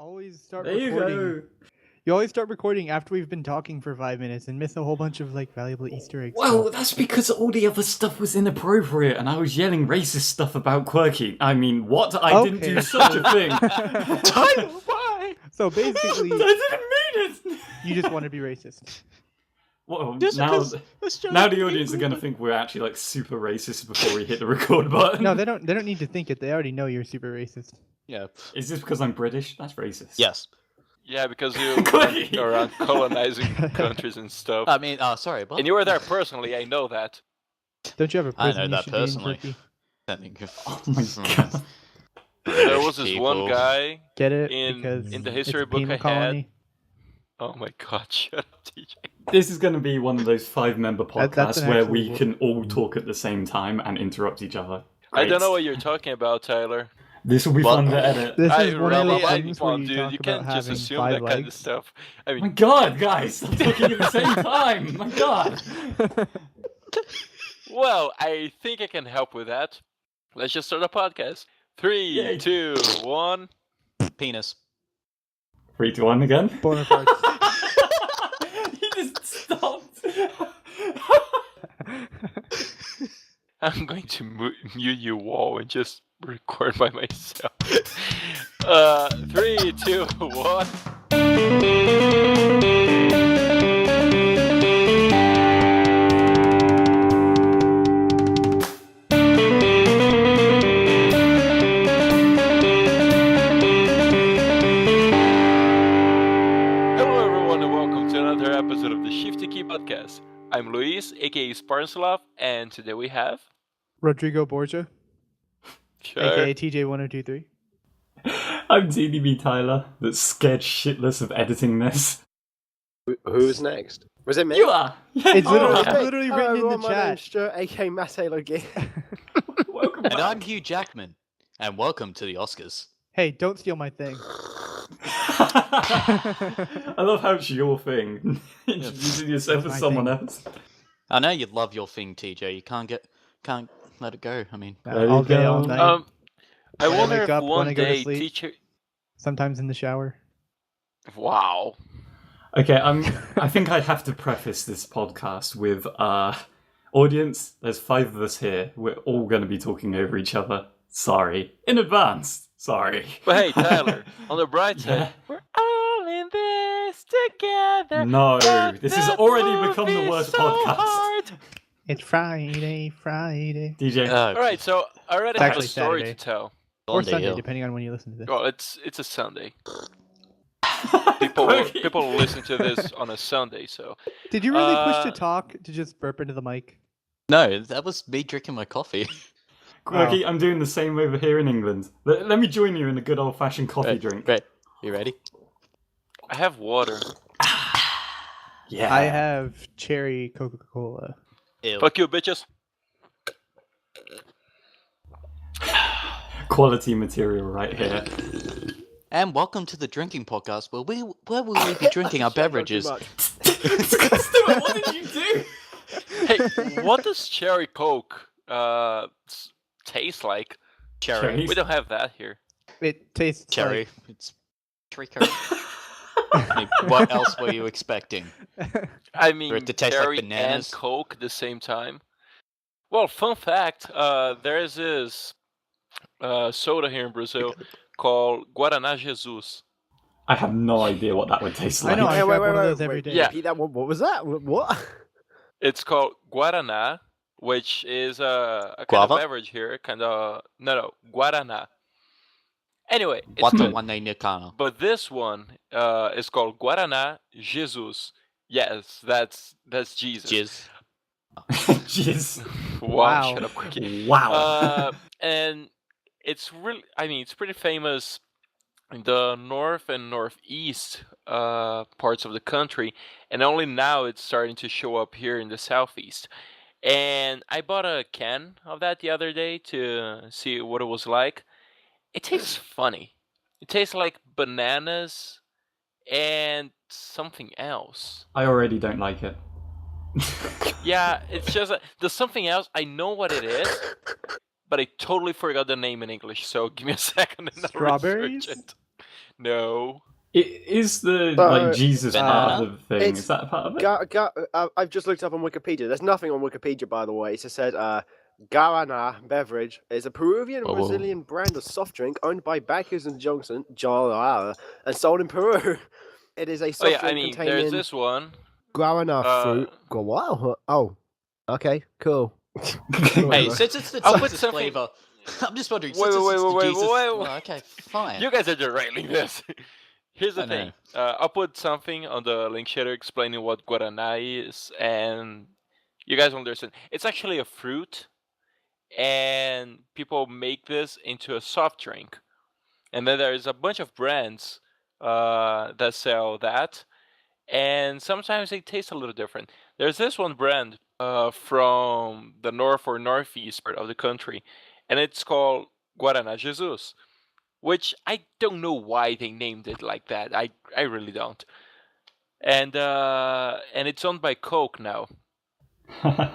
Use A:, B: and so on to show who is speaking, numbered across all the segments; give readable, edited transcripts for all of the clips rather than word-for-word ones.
A: always start
B: There
A: recording.
B: you go.
A: You always start recording after we've been talking for 5 minutes and miss a whole bunch of valuable Easter eggs.
B: Well, that's because all the other stuff was inappropriate and I was yelling racist stuff about Quirky. I mean, what? I didn't do such a thing.
C: Tyler, why?
A: So basically,
B: I didn't mean it!
A: you just want to be racist.
B: Well,
C: Just
B: now
C: because
B: the audience are going to think we're actually super racist before we hit the record button.
A: No, they don't need to think it. They already know you're super racist.
C: Yeah.
B: Is this because I'm British? That's racist.
C: Yes.
D: Yeah, because you went around colonizing countries and stuff.
C: I mean, sorry, but
D: And you were there personally, I know that.
A: Don't you have a
C: I
A: prison
C: know
A: you
C: that
A: should be in,
C: personally.
A: Turkey?
B: Oh my god.
D: There was this one guy
A: Get it?
D: in
A: Because
D: the
A: it's
D: history
A: a
D: book
A: penal
D: I had.
A: colony.
D: Oh my god, shut up, TJ.
B: This is going to be one of those 5-member
A: That's
B: podcasts
A: an
B: where
A: actual
B: we
A: rule.
B: can all talk at the same time and interrupt each other.
D: I don't
B: Great.
D: know what you're talking about, Tyler.
B: This will be
C: What?
B: fun to edit.
A: This
D: I
A: is one of
D: really
A: those
D: like
A: things where
D: one,
A: you
D: dude.
A: talk
D: You
A: about
D: can't just
A: having
D: assume
A: 5
D: that kind of
A: legs.
D: stuff. I
B: My
D: mean,
B: god, guys! Stop talking at the same time! My god!
D: well, I think I can help with that. Let's just start a podcast. 3,
B: Yay.
D: 2, 1.
C: penis.
B: 3 to 1 again?
A: Boner parts.
B: He just stopped!
D: I'm going to mute you all and just record by myself. 3, 2, 1. Hello everyone and welcome to another episode of the Shifty Key Podcast. I'm Luis, aka SpartanSloth, and today we have...
A: Rodrigo Borgia,
D: Sure.
A: aka TJ1023.
B: I'm TDBTyler, that's scared shitless of editing this.
E: Who's next? Was it me?
B: You are!
A: It's literally,
E: okay.
A: literally
E: Hello,
A: written in
E: everyone,
A: the
E: my name's
A: chat.
E: Stuart, aka Masshalogear.
B: Welcome
C: And
B: back.
C: I'm Hugh Jackman, and welcome to the Oscars.
A: Hey, don't steal my thing.
B: I love how it's your thing. Introducing yourself
A: That's
B: as
A: my
B: someone
A: thing.
B: else.
C: I know you love your thing, TJ. You can't let it go. I mean,
B: There
A: All
B: you
A: day, all
B: go.
A: night.
D: I
A: When I
D: wonder
A: wake
D: if
A: up, when I
D: one
A: go to
D: day
A: sleep.
D: teacher...
A: Sometimes in the shower.
D: Wow.
B: Okay, I think I have to preface this podcast with, audience, there's 5 of us here. We're all going to be talking over each other. Sorry. In advance. Sorry.
D: But hey, Tyler, on the bright side,
B: Yeah.
D: we're all in this together.
B: No,
D: but
B: this has
D: the
B: already become the
D: movie's
B: worst
D: so
B: podcast.
D: hard.
A: It's Friday.
B: DJ.
D: Alright, so I already
A: It's
D: have a
A: actually
D: story
A: Saturday.
D: to tell.
A: Or
C: Sunday
A: Sunday,
C: Hill.
A: depending on when you listen to this.
D: Well, it's a Sunday. People will listen to this on a Sunday, so...
A: Did you really push to
D: Uh,
A: talk to just burp into the mic?
C: No, that was me drinking my coffee.
B: Quirky, I'm doing the same over here in England. Let me join you in a good old-fashioned coffee drink.
C: Great. You ready?
D: I have water.
B: Yeah.
A: I have cherry Coca-Cola.
C: Ew.
D: Fuck you, bitches.
B: Quality material right here.
C: And welcome to the drinking podcast, where will we be drinking our beverages?
B: Stuart, what did you do?
D: Hey, what does cherry Coke taste like?
C: Cherry.
D: We don't have that here.
A: It tastes
C: Cherry. It's cherry curry. I mean, what else were you expecting?
D: I mean,
C: For it to taste like
D: cherry
C: bananas?
D: and Coke at the same time. Well, fun fact, there is this soda here in Brazil called Guaraná Jesus.
B: I have no idea what that would taste
A: I
B: like.
A: know, I
E: Hey,
A: grab one of those every day.
D: Yeah.
E: Repeat that one. What was that? What?
D: It's called Guaraná, which is a kind
C: Guava?
D: of beverage here. No, Guaraná. Anyway, it's
C: What the
D: good.
C: one they Nicano?
D: But this one is called Guaraná Jesus. Yes, that's Jesus.
C: Jizz.
B: Jeez.
D: Wow, shut up, Quirky.
B: Wow.
D: And it's really, I mean, it's pretty famous in the north and northeast parts of the country, and only now it's starting to show up here in the southeast. And I bought a can of that the other day to see what it was like. It tastes funny. It tastes like bananas and something else.
B: I already don't like it.
D: Yeah, it's just there's something else. I know what it is, but I totally forgot the name in English. So give me a second and I'll
A: Strawberries?
D: research it. No.
B: Is the Jesus part of the thing? Is that a part of it?
E: I've just looked up on Wikipedia. There's nothing on Wikipedia, by the way. It just says Guaraná beverage is a Peruvian and Brazilian brand of soft drink owned by Bacchus and Johnson, and sold in Peru. It is a soft drink containing
D: there's this one.
E: Guaraná fruit. Wow. Oh, okay, cool.
F: Hey, since it's the Jesus flavor, I'm just wondering. Wait. Oh, okay, fine.
D: You guys are derailing this. Here's the thing. I'll put something on the link shader explaining what Guaraná is, and you guys will understand. It's actually a fruit, and people make this into a soft drink. And then there's a bunch of brands that sell that, and sometimes they taste a little different. There's this one brand from the north or northeast part of the country, and it's called Guaraná Jesus, which I don't know why they named it like that. I really don't. And it's owned by Coke now.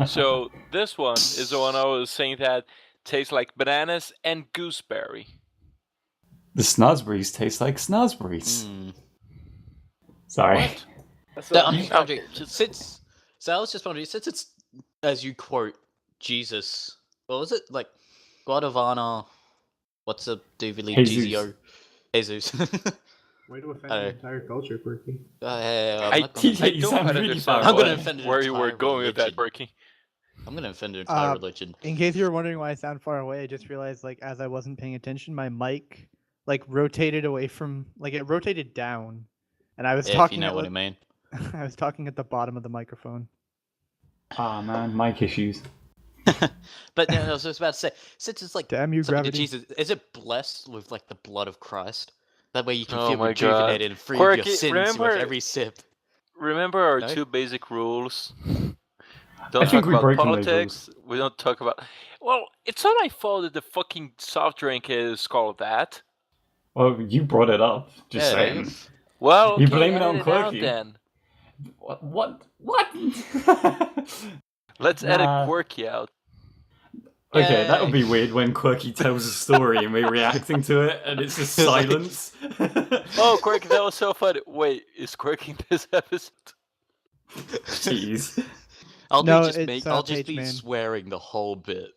D: So this one is the one I was saying that tastes like bananas and gooseberry.
B: The snozberries taste like snozberries. Sorry.
F: I'm just wondering, I was just wondering, since it's, as you quote, Jesus, what was it? Like, Guadavana, what's the doobly GZO? Jesus.
A: Way to offend the entire culture, Quirky.
F: I'm going to offend
D: where you were going with that, Quirky.
F: I'm going to offend an entire religion.
A: In case you were wondering why I sound far away, I just realized, like, as I wasn't paying attention, my mic, like, rotated away from, like, it rotated down. And I was talking.
F: If you know what I mean.
A: I was talking at the bottom of the microphone.
B: Ah, man, mic issues.
F: But I was just about to say, since it's like,
A: damn you, gravity.
F: Jesus, is it blessed with like the blood of Christ? That way you can
D: Oh
F: feel
D: my
F: rejuvenated and free of your sins with every sip.
D: Remember our two basic rules. Don't
B: I think
D: talk
B: we've
D: about
B: broken
D: politics. We don't talk about. Well, it's not my fault that the fucking soft drink is called that.
B: Well, you brought it up. Just saying.
D: Well,
B: you blame it on Quirky.
D: Then.
B: What?
D: Let's edit Quirky out.
B: Okay, that would be weird when Quirky tells a story and we're reacting to it and it's just silence.
D: Oh, Quirky, that was so funny. Wait, is Quirky in this episode?
B: Jeez.
F: I'll just be swearing the whole bit.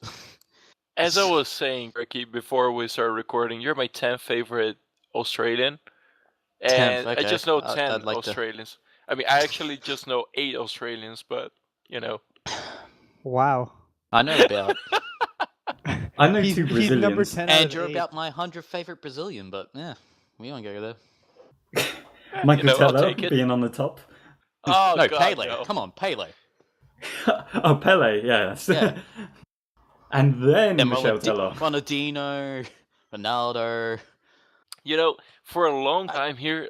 D: As I was saying, Quirky, before we start recording, you're my 10th favorite Australian. And
F: 10th, okay.
D: I just know 10
F: I'd like
D: Australians. I mean, I actually just know 8 Australians, but, you know.
A: Wow.
F: I know about.
B: I know 2 Brazilians.
A: He's number 10
F: and you're about my 100th favorite Brazilian, but yeah, we won't go there.
B: Michael Teller being on the top.
D: Oh,
F: no,
D: God,
F: Pele.
D: No.
F: Come on, Pele.
B: Oh, Pele, yes. Yeah. And then Michel Teller.
F: Ronaldinho, Ronaldo.
D: You know, for a long time here,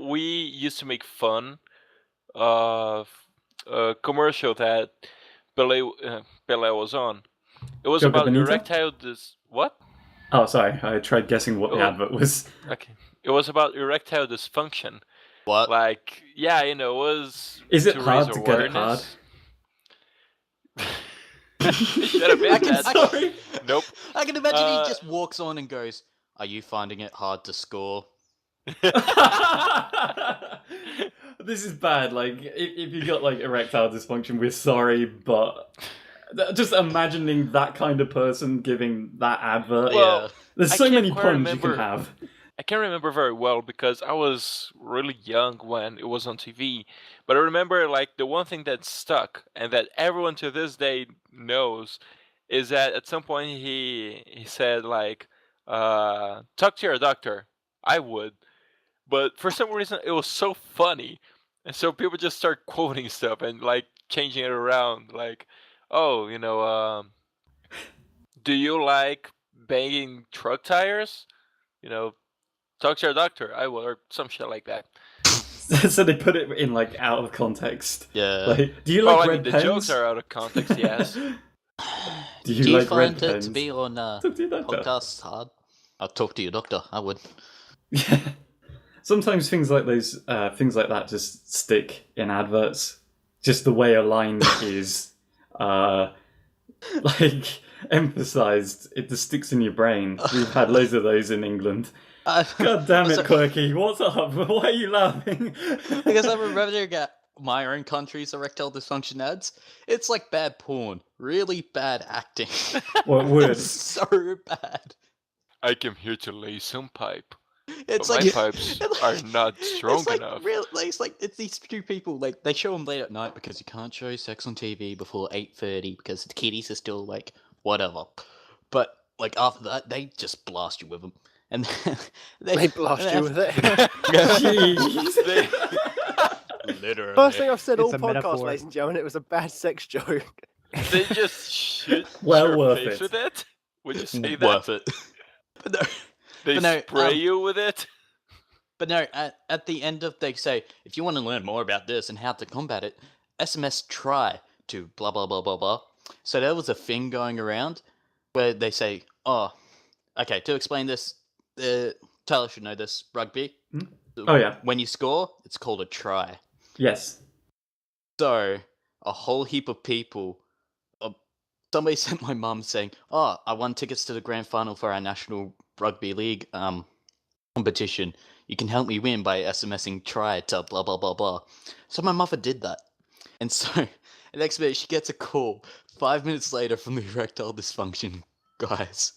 D: we used to make fun of a commercial that Pele was on. It was about erectile what?
B: Oh, sorry. I tried guessing what the advert was.
D: Okay. It was about erectile dysfunction.
F: What?
D: Like, yeah, you know, it was.
B: Is it hard to get it hard?
D: Shut up, sorry. Nope.
F: I can imagine he just walks on and goes, "Are you finding it hard to score?"
B: This is bad. Like, if you got like erectile dysfunction, we're sorry, but just imagining that kind of person giving that advert.
D: Well,
B: there's so many puns you can have.
D: I can't remember very well because I was really young when it was on TV. But I remember, like, the one thing that stuck and that everyone to this day knows is that at some point he said, like, talk to your doctor. I would. But for some reason, it was so funny. And so people just start quoting stuff and, like, changing it around. Like, oh, you know, do you like banging truck tires? You know, talk to your doctor. I will, or some shit like that.
B: So they put it in, like, out of context.
F: Yeah.
B: Like, do you like red
D: the
B: pens?
D: jokes are out of context, yes.
B: Do you like red
F: find it
B: pens?
F: to be on podcasts hard? I'll talk to your doctor. I would.
B: Yeah. Sometimes things like those, things like that, just stick in adverts. Just the way a line is, like, emphasised, it just sticks in your brain. We've had loads of those in England. God damn it, Quirky, what's up? Why are you laughing?
F: Because I remember to get my own country's erectile dysfunction ads. It's like bad porn. Really bad acting.
B: Well, it would.
F: It's so bad.
D: I came here to lay some pipe.
F: It's
D: But
F: like
D: my pipes are not strong
F: it's like
D: enough.
F: It's these two people. Like they show them late at night because you can't show sex on TV before 8:30 because the kiddies are still like whatever. But like after that, they just blast you with them, and
E: They blast you with it.
B: Jeez.
F: Literally.
E: First thing I've said
A: It's
E: all
A: a
E: podcasts,
A: metaphor.
E: ladies and gentlemen, it was a bad sex joke.
D: They just shoot
B: Well
D: your
B: worth
D: face
B: it.
D: with it. Would you say that?
F: Worth it. But no,
D: They
F: but no,
D: spray you with it.
F: But no, at the end of they say, if you want to learn more about this and how to combat it, SMS try to blah blah blah blah blah. So there was a thing going around where they say, oh, okay, to explain this, Tyler should know this, rugby.
B: Oh, yeah.
F: When you score, it's called a try.
B: Yes.
F: So a whole heap of people, somebody sent my mum saying, oh, I won tickets to the grand final for our National Rugby League competition. You can help me win by SMSing try to blah blah blah blah. So my mother did that. And so the next minute she gets a call 5 minutes later from the erectile dysfunction guys.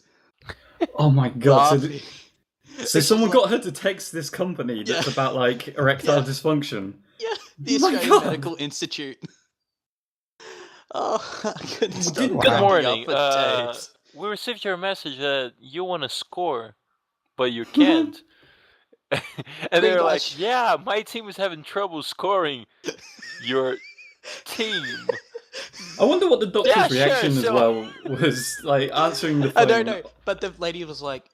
B: Oh my god. So,
F: Laughing.
B: so someone got her to text this company that's about like erectile dysfunction.
F: Yeah, the
B: Oh my
F: Australian
B: God.
F: Medical Institute. Oh, I couldn't stop
B: Good
F: cracking
D: morning.
F: up for days.
D: We received your message that you want to score, but you can't. And
F: Pretty
D: they're like,
F: much.
D: yeah, my team is having trouble scoring. Your team.
B: I wonder what the doctor's
D: Yeah, sure,
B: reaction as
D: so-
B: well was, like answering the phone.
F: I don't know, but the lady was like,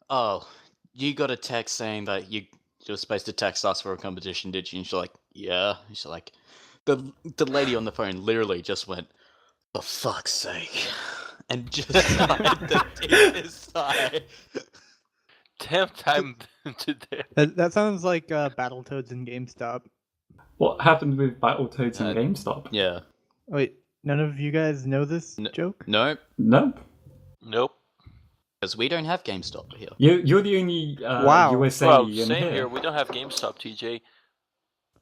F: "Oh, you got a text saying that you were supposed to text us for a competition, did you?" And she's like, "Yeah." And she's like, the lady on the phone literally just went, "For fuck's sake," and just tried the deepest sigh.
D: 10th time today.
A: That sounds like Battletoads in GameStop.
B: What happened with Battletoads and GameStop?
F: Yeah.
A: Wait, none of you guys know this joke?
F: Nope.
B: Nope.
D: Nope.
F: Because we don't have GameStop here.
B: You're the only
A: Wow.
B: USA
D: Well,
B: in
D: same
B: here.
D: here. We don't have GameStop, TJ.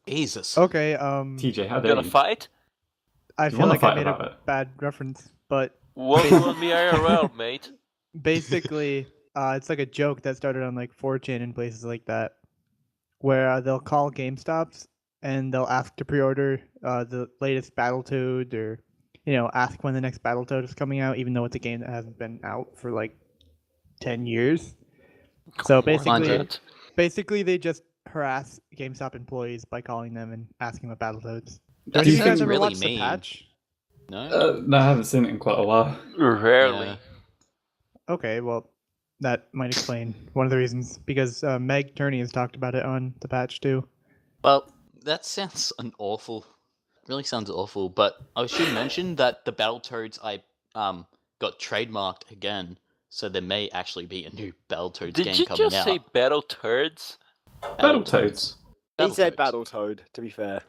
F: Jesus.
A: Okay,
B: TJ, how
D: You
B: dare
D: gonna
B: you?
D: fight?
A: I
B: You
A: feel
B: wanna
A: like I
B: fight
A: made
B: about
A: a
B: it?
A: bad reference, but
D: What will be IRL, mate?
A: basically, it's like a joke that started on like 4chan and places like that, where they'll call GameStops and they'll ask to pre-order the latest Battletoad, or ask when the next Battletoad is coming out, even though it's a game that hasn't been out for like 10 years. So basically they just harass GameStop employees by calling them and asking about Battletoads.
F: That's
A: Have you guys ever
F: really
A: watched
F: mean.
A: the patch?
F: No.
B: No, I haven't seen it in quite a while.
D: Rarely.
F: Yeah.
A: Okay, well, that might explain one of the reasons, because Meg Turney has talked about it on the patch too.
F: Well, that sounds really sounds awful, but I should mention that the Battletoads got trademarked again, so there may actually be a new Battletoads
D: Did
F: game
D: you
F: coming
D: just
F: out.
D: say Battletoads?
B: Battletoads.
E: He said
F: Battletoads.
E: Battletoad, to be fair.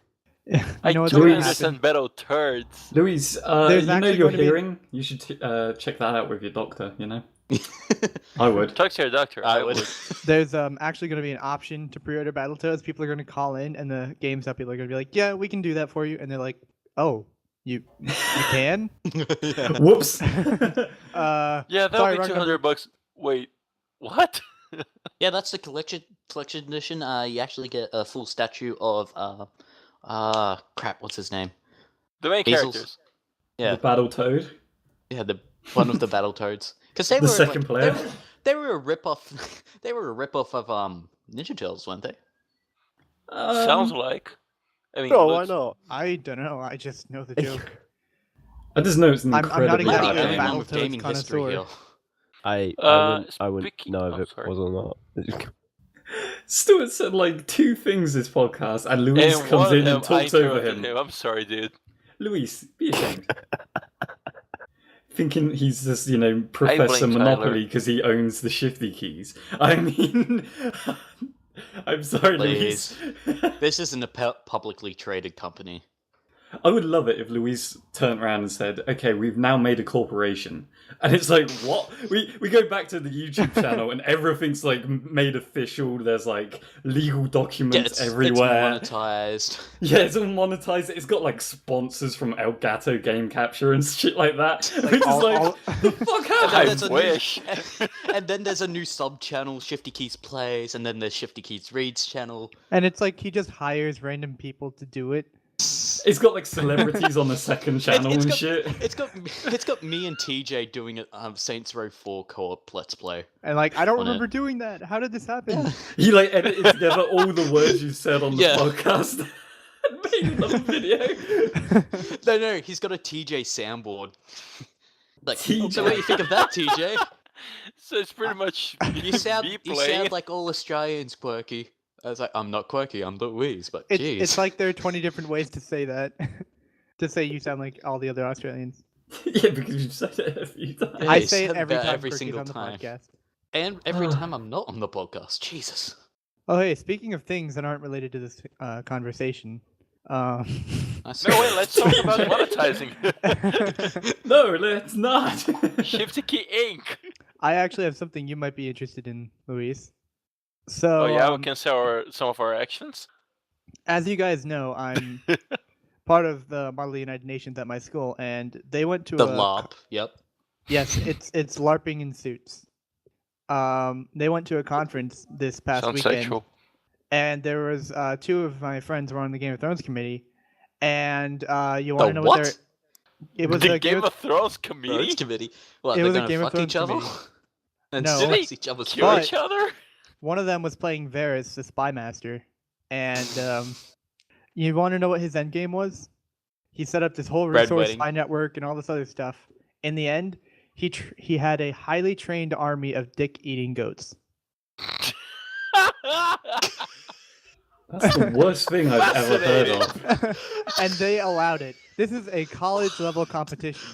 D: I
A: know what's
D: don't
A: gonna
D: understand Battletoads.
B: Louise,
A: There's
B: you know
A: actually
B: your
A: gonna be-
B: hearing? You should check that out with your doctor, I would.
D: Talk to your doctor.
F: I would.
A: There's actually going to be an option to pre-order Battletoads. People are going to call in, and the GameStop people are going to be like, "Yeah, we can do that for you," and they're like, "Oh, you can?"
B: Whoops.
A: Yeah,
D: Yeah, that'll be $200. Wait, what?
F: Yeah, that's the collection edition. You actually get a full statue of crap, what's his name?
D: The main
F: Bezos.
D: characters.
F: Yeah,
B: The Battletoad.
F: yeah, the one of the Battletoads. Because they
B: The
F: were
B: second player.
F: They were a rip-off. They were a rip-off of Ninja Turtles, weren't they?
D: Sounds like. I mean,
E: No, why
D: looks-
E: not?
A: I don't know. I just know the joke.
B: I just know it's an
A: I'm not
B: incredibly
A: exactly
F: Might be
A: a
B: bad
F: the
B: game.
F: one with
A: Battletoads
F: gaming history
A: connoisseur.
F: here.
E: I wouldn't
D: speaking-
E: know
D: oh,
E: if it
D: sorry.
E: was or not.
B: Stuart said like 2 things this podcast, and Luis
D: And
B: comes
D: one
B: in
D: of
B: and
D: them, I
B: talks over
D: interrupted
B: him.
D: I'm sorry, dude.
B: Luis, be ashamed. Thinking he's just,
D: blame
B: Professor
D: Tyler.
B: Monopoly because he owns the Shifty Keys. I mean, I'm sorry, Luis.
F: This isn't a publicly traded company.
B: I would love it if Luis turned around and said, "Okay, we've now made a corporation," and it's like, what? We go back to the YouTube channel and everything's like made official. There's like legal documents everywhere.
F: It's monetized.
B: Yeah, it's all monetized. It's got like sponsors from Elgato Game Capture and shit like that. Which is like, the fuck happened?
D: I wish.
F: And then there's a new sub channel, Shifty Keys Plays, and then there's Shifty Keys Reads channel.
A: And it's like he just hires random people to do it.
B: It's got like celebrities on the second channel and shit.
F: It's got me and TJ doing it Saints Row 4 co-op Let's Play.
A: And like, I don't remember doing that. How did this happen?
F: Yeah.
B: He like edited together all the words you said on the podcast and made another video.
F: No, he's got a TJ soundboard. Like,
B: TJ.
F: so what do you think of that, TJ?
D: So it's pretty much
F: You sound
D: playing.
F: like all Australians, Quirky. I was like, I'm not Quirky, I'm Louise, but jeez.
A: It's like there are 20 different ways to say that. To say you sound like all the other Australians.
B: Yeah, because you've said it a few times.
F: Yeah,
A: I
F: you
A: say it
F: said
A: every
F: that
A: time
F: every
A: Quirky's
F: single
A: on the
F: time.
A: podcast.
F: And every time I'm not on the podcast. Jesus.
A: Oh, hey, speaking of things that aren't related to this conversation.
D: No, wait, let's talk about monetizing.
B: No, let's not.
D: Shifty Key Inc.
A: I actually have something you might be interested in, Luis. So,
D: Oh yeah, we can sell some of our actions.
A: as you guys know, I'm part of the Model United Nations at my school, and they went to
F: The
A: a
F: LARP, yep.
A: Yes, it's LARPing in suits. They went to a conference this past
D: Sounds
A: weekend,
D: sexual.
A: and there was two of my friends were on the Game of Thrones committee, and you want to
F: The
A: know
F: what?
A: what their it was
D: The
A: a
D: Game of Thrones
F: Thrones
D: committee?
F: committee. What,
A: It
F: they're
A: was a
F: gonna
A: Game of
F: fuck each
A: Thrones
F: other?
A: committee.
F: And
A: No.
F: slice
D: Did they
F: each other's
D: Kill
A: But-
D: each other?
A: one of them was playing Varys, the spy master, and you want to know what his end game was? He set up this whole
F: Red
A: resource
F: wedding.
A: spy network and all this other stuff. In the end, he had a highly trained army of dick-eating goats.
B: That's the worst thing I've ever heard of.
A: And they allowed it. This is a college level competition.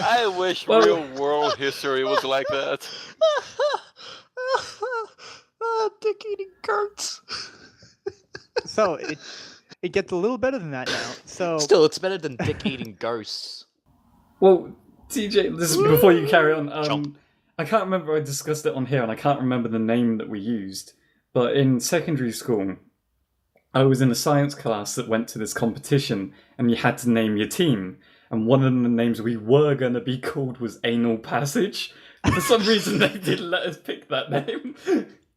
D: I wish
B: Well-
D: real world history was like that.
F: Dick eating goats.
A: So it gets a little better than that now. So
F: Still, it's better than dick eating ghosts.
B: Well, TJ, this is before you carry on.
F: Chomp.
B: I can't remember I discussed it on here, and I can't remember the name that we used. But in secondary school, I was in a science class that went to this competition, and you had to name your team. And one of the names we were going to be called was Anal Passage. For some reason, they didn't let us pick that name.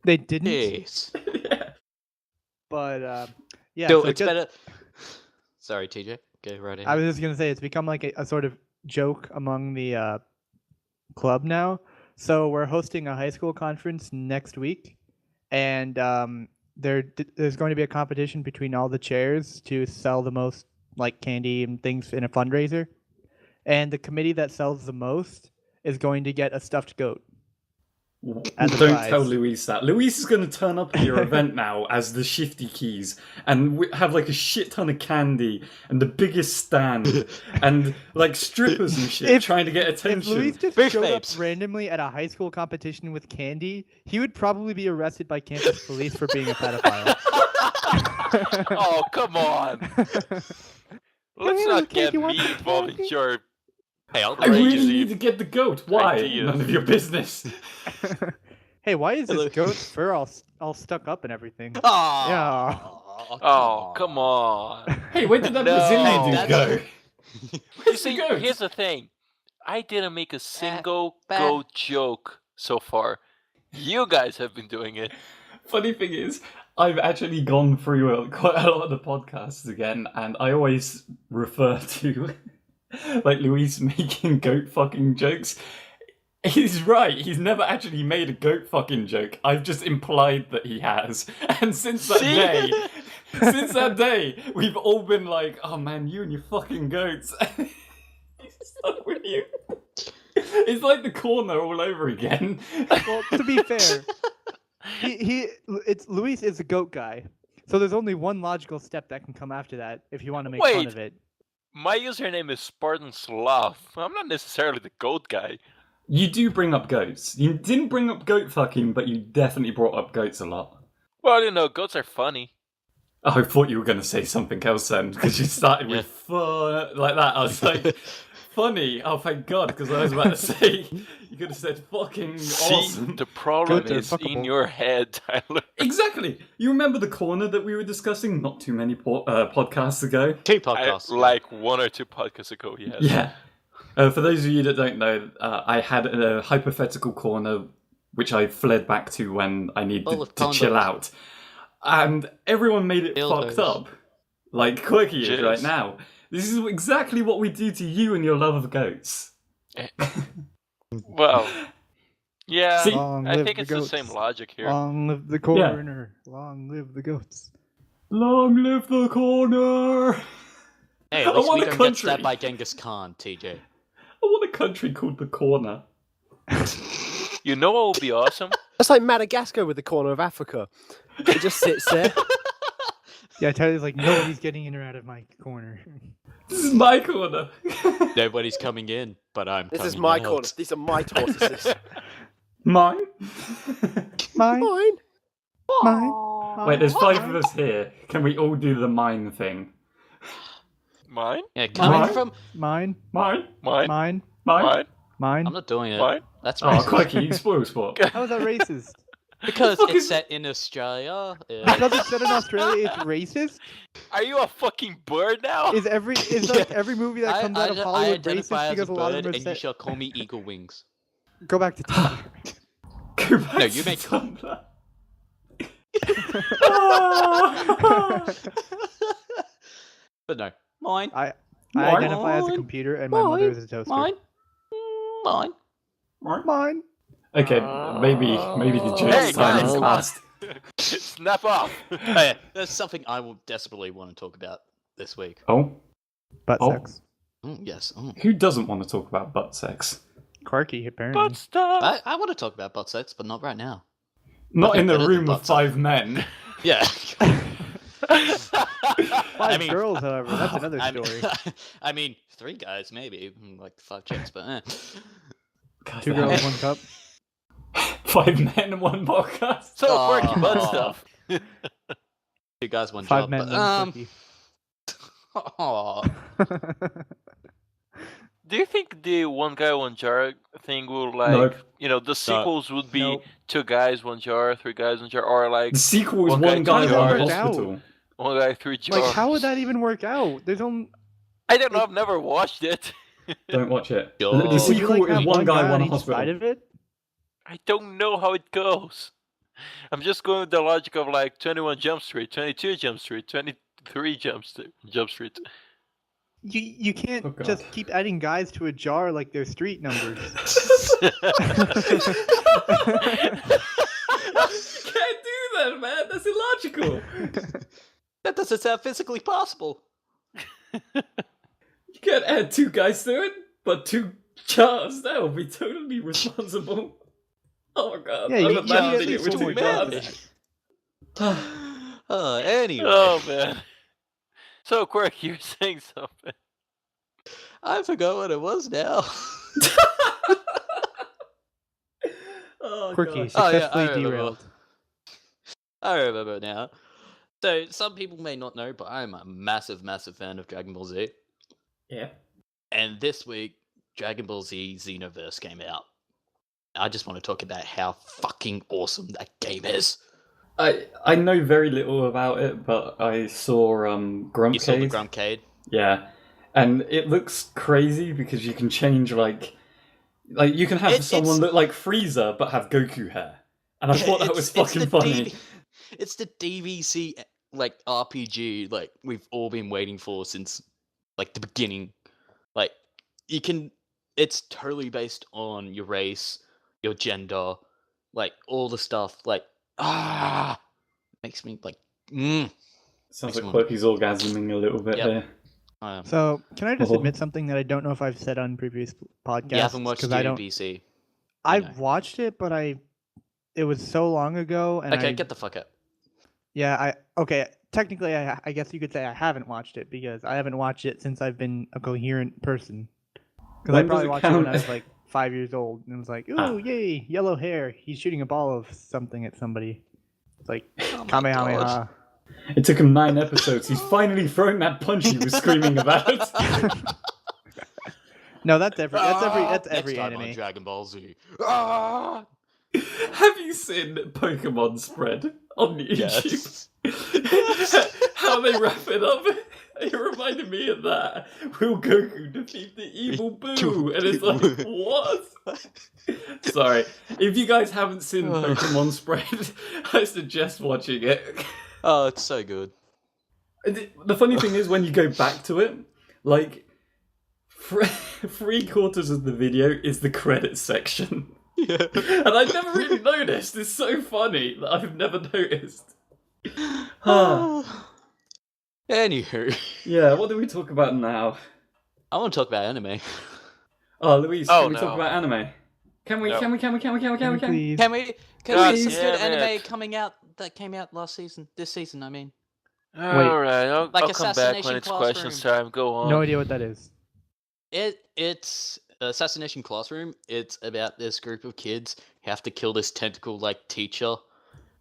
A: they didn't.
F: Yes.
B: Yeah.
A: But yeah.
F: Still,
A: so
F: it's
A: just-
F: better. Sorry, TJ. Go right ahead.
A: I was just gonna say it's become like a sort of joke among the club now. So we're hosting a high school conference next week, and there's going to be a competition between all the chairs to sell the most like candy and things in a fundraiser, and the committee that sells the most is going to get a stuffed goat. As a
B: Don't
A: prize.
B: tell Luis that. Luis is going to turn up at your event now as the Shifty Keys and have like a shit ton of candy and the biggest stand and like strippers and shit trying to get
A: If
B: attention.
A: Luis just
F: Fish
A: showed
F: babes.
A: up randomly at a high school competition with candy, he would probably be arrested by campus police for being a pedophile.
D: Oh, come on. Let's not get me involved in your
F: Hey, I'll
B: I really
D: Crazy.
B: need to get the goat. Why?
D: Ideas.
B: None of your business.
A: Hey, why is
F: Hello.
A: this goat's fur all stuck up and everything?
F: Oh,
A: Yeah.
D: Oh, come on.
B: Hey, where did that
D: No.
B: Brazilian dude
F: That's-
B: go?
D: You
B: Where's the
D: see,
B: goat?
D: here's the thing. I didn't make a single
F: bah.
D: goat joke so far. You guys have been doing it.
B: Funny thing is, I've actually gone through quite a lot of the podcasts again, and I always refer to like Luis making goat fucking jokes. He's right. He's never actually made a goat fucking joke. I've just implied that he has, and since that
D: See?
B: day, since that day, we've all been like, "Oh man, you and your fucking goats." He's stuck with you. It's like the corner all over again.
A: Well, to be fair, Luis is a goat guy, so there's only one logical step that can come after that if you want to make fun
D: Wait.
A: of it.
D: My username is SpartanSloth. I'm not necessarily the goat guy.
B: You do bring up goats. You didn't bring up goat fucking, but you definitely brought up goats a lot.
D: Well, you know, goats are funny.
B: Oh, I thought you were going to say something else then, because you started with fun like that. I was like, funny. Oh, thank God, because I was about to say you could have said fucking awesome.
D: See, the problem
A: Good,
D: is in
A: fuckable.
D: your head, Tyler.
B: Exactly. You remember the corner that we were discussing not too many podcasts ago?
F: 2 podcasts.
D: Like 1 or 2 podcasts ago, yes.
B: Yeah. For those of you that don't know, I had a hypothetical corner which I fled back to when I needed
F: Full of
B: to chill
F: condoms.
B: out. And everyone made it
F: Dildos.
B: fucked up. Like Quirky is
D: Jizz.
B: right now. This is exactly what we do to you and your love of goats.
D: Well, yeah,
B: See-
A: Long
D: I
A: live
D: think
A: the
D: it's the
A: goats.
D: same logic here.
A: Long live the corner. Long live the goats.
B: Long live the corner!
F: Hey,
B: I
F: at least
B: want
F: we
B: a
F: don't get
B: country.
F: stabbed by Genghis Khan, TJ.
B: I want a country called the corner.
D: You know what would be awesome?
E: That's like Madagascar with the corner of Africa. It just sits there.
A: Yeah, Tyler's like, nobody's getting in or out of my corner.
B: This is my corner.
F: Nobody's coming in, but I'm
E: This
F: coming
E: is my
F: out.
E: corner. These are my tortoises.
B: Mine?
A: Mine,
E: Mine.
A: mine.
B: Wait, there's 5 of us here. Can we all do the mine thing?
D: Mine?
F: Yeah, coming
B: Mine?
F: from...
A: Mine,
B: Mine?
D: Mine?
A: mine,
B: Mine?
D: Mine?
A: mine.
F: I'm not doing it.
D: Mine?
F: That's
B: Oh,
F: racist.
B: Quirky, you spoil sport.
A: How is that racist?
F: Because
B: fuck
F: it's
B: is-
F: set in Australia.
A: Because it's set in Australia, it's racist?
D: Are you a fucking bird now?
A: Is like every movie that comes out of
F: I
A: Hollywood
F: identify
A: racist
F: as
A: because
F: a
A: a lot of
F: bird,
A: them are
F: and you
A: set...
F: shall call me Eagle Wings.
A: Go back to Tyler.
B: Go back
F: No,
B: to
F: you make-
B: Tumblr.
F: But no, mine.
A: I
B: Mine.
A: identify as a computer and my mother is a toaster.
F: Mine. Mine.
A: Mine.
B: Okay, maybe the joke
D: Hey,
B: time
D: guys,
B: has
D: come on.
B: passed.
D: Snap off!
F: Oh, yeah, there's something I will desperately want to talk about this week.
B: Oh,
A: Butt
B: Oh.
A: sex.
F: Yes.
B: who doesn't want to talk about butt sex?
A: Quirky, apparently.
D: Butt stuff!
F: I want to talk about butt sex, but not right now.
B: Not in the
F: better than
B: room of
F: butt
B: 5 men.
F: Yeah.
A: 5 girls, however, that's another
F: I mean-
A: story.
F: I mean, 3 guys maybe, like 5 chicks, but
B: God
A: 2
B: damn.
A: girls, 1 cup.
B: 5 men, 1 podcast.
D: So quirky butt
F: Oh.
D: stuff.
F: 2 guys, 1
A: 5
F: job.
A: men,
F: But,
A: 1 quirky.
F: aw.
D: Do you think the 1 guy 1 jar thing will
B: Nope.
D: the sequels would be
A: Nope.
D: 2 guys 1 jar, 3 guys 1 jar, or like
B: The sequel is
D: One
B: 1
D: guy,
B: guy,
D: two
B: 1
D: jars.
B: hospital.
D: 1 guy 3 jars?
A: Like, how would that even work out? There's only...
D: I don't know. I've never watched it.
B: Don't watch it.
F: Yo.
B: The
F: Would you,
B: sequel
A: like,
B: is
A: have
B: 1 guy,
A: on
B: 1
A: each
B: hospital.
A: side of it?
D: I don't know how it goes. I'm just going with the logic of like 21 Jump Street, 22 Jump Street, 23 Jump Street.
A: You can't
B: Oh, God.
A: just keep adding guys to a jar like they're street numbers.
B: You can't do that, man. That's illogical.
F: That doesn't sound physically possible.
B: You can't add 2 guys to it, but 2 jars. That would be totally responsible. Oh my god.
A: Yeah,
B: I'm
A: you need at
B: abandoning it
A: least
B: with 2
A: one more
B: jars.
F: Anyway.
D: Oh man. So Quirk, you're saying something.
F: I forgot what it was now.
B: Oh,
A: Quirky,
B: gosh.
F: Oh, yeah, I
A: successfully
F: remember.
A: derailed.
F: I remember now. So, some people may not know, but I'm a massive, massive fan of Dragon Ball Z.
B: Yeah.
F: And this week, Dragon Ball Z Xenoverse came out. I just want to talk about how fucking awesome that game is.
B: I know very little about it, but I saw
F: You saw the
B: Grumpcade.
F: Grumpcade?
B: Yeah. And it looks crazy because you can change like you can have someone look like Frieza but have Goku hair. And I thought that was fucking funny.
F: It's the DVC like RPG like we've all been waiting for since like the beginning. Like you can it's totally based on your race, your gender, like all the stuff like makes me like
B: Sounds
F: Next
B: like
F: one.
B: Quirky's orgasming a little bit
F: Yep.
B: here.
A: So, can I just
B: Oh.
A: admit something that I don't know if I've said on previous podcasts?
F: you haven't watched
A: 'cause I don't.
F: DBC.
A: I've watched it, but it was so long ago, and
F: Okay, get the fuck out.
A: okay. Technically, I guess you could say I haven't watched it because I haven't watched it since I've been a coherent person. Because I
B: When does
A: probably
B: it
A: watched it when
B: count?
A: I was like 5 years old, and it was like, ooh,
B: Ah.
A: yay, yellow hair. He's shooting a ball of something at somebody. It's like
F: Oh my
A: Kamehameha.
F: God.
B: It took him 9 episodes. He's finally thrown that punch he was screaming about.
A: No, that's every
F: Next
A: every
F: time
A: anime.
F: on Dragon Ball Z.
B: Have you seen Pokemon Spread on YouTube?
F: Yes.
B: How they wrap it up? It reminded me of that. Will Goku defeat the evil Boo? And it's like, what? Sorry. If you guys haven't seen Pokemon Spread, I suggest watching it.
F: Oh, it's so good.
B: The funny thing is, when you go back to it, like, 3/4 of the video is the credits section.
F: Yeah.
B: And I never really noticed. It's so funny that I've never noticed.
F: Anywho,
B: Yeah, what do we talk about now?
F: I want to talk about anime.
B: Oh, Louise,
D: Oh,
B: can we
D: no.
B: talk about anime? Can we?
D: No.
B: Can we?
A: Please.
F: Can we
D: God
F: some
D: damn
F: good anime
D: it.
F: coming out that came out this season? I mean,
D: Alright, I'll
F: Like
D: come back when
F: Assassination
D: it's questions
F: Classroom.
D: time. Go on.
A: No idea what that is.
F: it's Assassination Classroom. It's about this group of kids who have to kill this tentacle like teacher.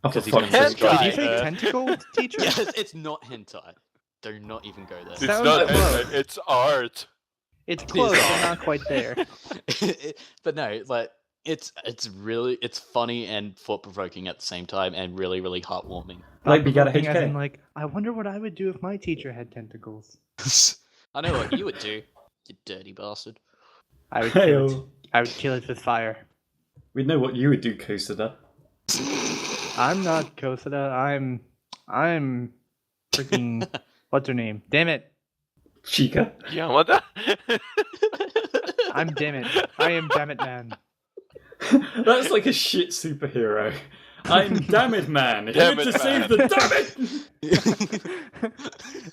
B: Oh, for
F: Because he's
B: fuck's
F: gonna
B: sake.
F: destroy
A: Did you say
F: Earth.
A: tentacle teacher?
F: Yes, it's not hentai. Do not even go there.
D: It's
A: Sounds
D: not
A: close.
D: anime, it's art.
A: It's close, but not quite there.
F: But no, like it's funny and thought provoking at the same time, and really really heartwarming.
B: Like, we got a
A: Thought-provoking as in,
B: HK.
A: like, I wonder what I would do if my teacher had tentacles.
F: I know what you would do, you dirty bastard.
A: I would kill it.
B: Heyo.
A: I would kill it with fire.
B: We know what you would do, Kosada.
A: I'm not Kosada. I'm freaking what's her name? Damn it!
B: Chica.
D: Yamada?
A: I'm damn it. I am damn it man.
B: That's like a shit superhero. I'm damn it man. Here
D: Damn
B: to
D: it,
B: save
D: man.
B: the damn it.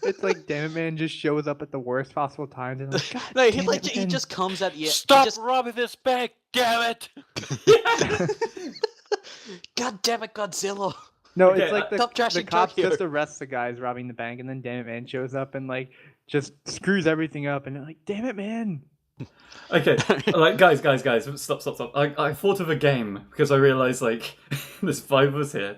A: It's like damn it man just shows up at the worst possible times and like God
F: No, he
A: damn
F: like
A: it,
F: he
A: man.
F: just comes at the end.
D: Stop
F: Just,
D: robbing this bank, damn it!
F: God damn it, Godzilla!
A: No,
B: Okay,
A: it's like
F: stop
A: the
F: trashing
A: cops
F: Tokyo.
A: just arrest the guys robbing the bank, and then damn it man shows up and like just screws everything up, and they're like damn it man.
B: Okay, like guys, stop. I thought of a game because I realised like there's 5 of us here,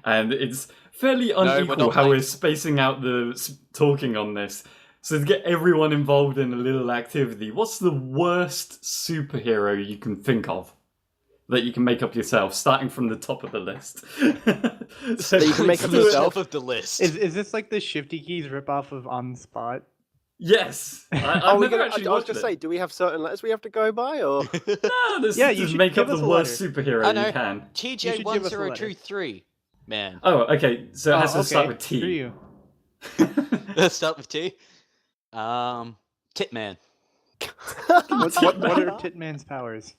B: and it's fairly
F: we're
B: unequal
F: not
B: how
F: playing.
B: we're spacing out the talking on this. So to get everyone involved in a little activity, what's the worst superhero you can think of that you can make up yourself, starting from the top of the list? So
E: That you can make up
F: From the
E: yourself?
F: top of the list.
A: Is this like the Shifty Keys ripoff of On the Spot?
B: Yes, I've
E: Are we
B: never
E: gonna,
B: actually
E: I was
B: watched
E: gonna
B: it.
E: say, do we have certain letters we have to go by, or
B: No,
A: Yeah, you
B: just
A: should
B: make
A: give
B: up
A: us
B: the
A: a
B: worst
A: letter.
B: superhero
F: I know.
B: you can.
A: You should give us a letter.
F: TJ1023. Man.
B: Oh, okay. So it has to
A: okay.
B: start with
A: Screw
B: T.
A: you.
F: Let's start with T. Titman.
A: What are Titman's powers?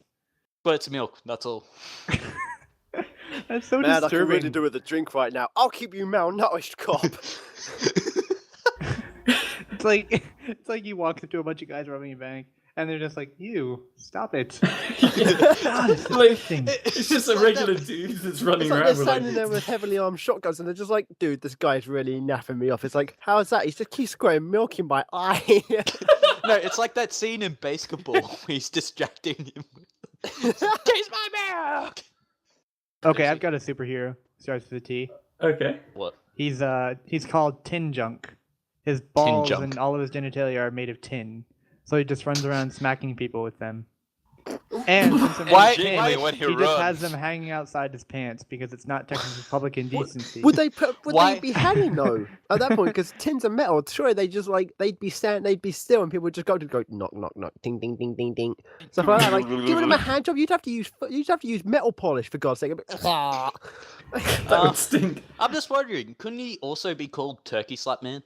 F: But it's milk, that's all.
A: That's so
E: man, I can
A: disturbing.
E: really do with a drink right now. I'll keep you malnourished, cop.
A: It's like you walk into a bunch of guys robbing a bank, and they're just like, "You stop it." God, it's
B: Like,
A: disgusting.
B: it's just a regular dude that's running
E: It's like
B: around
E: they're
B: with like,
E: standing there with heavily armed shotguns, and they're just like, "Dude, this guy's really naffing me off." It's like, how's that? He just keeps squirting milk in my eye.
F: No, it's like that scene in Basketball where he's distracting him. Taste my milk!
A: Okay, I've got a superhero. Starts with a T.
B: okay.
F: What?
A: He's called Tin Junk. His balls
F: Junk.
A: and all of his genitalia are made of tin, so he just runs around smacking people with them. And since they're made
D: Why-
A: of tin,
D: why when he
A: just has
D: runs?
A: them hanging outside his pants because it's not technically public indecency.
E: Would they
F: Why-
E: be hanging though at that point? Because tins are metal. Surely they just like they'd be still, and people would just go knock knock knock, ding ding ding ding ding, stuff like that. Like giving them a hand job, you'd have to use metal polish for God's sake.
B: That would stink.
F: I'm just wondering, couldn't he also be called Turkey Slap Man?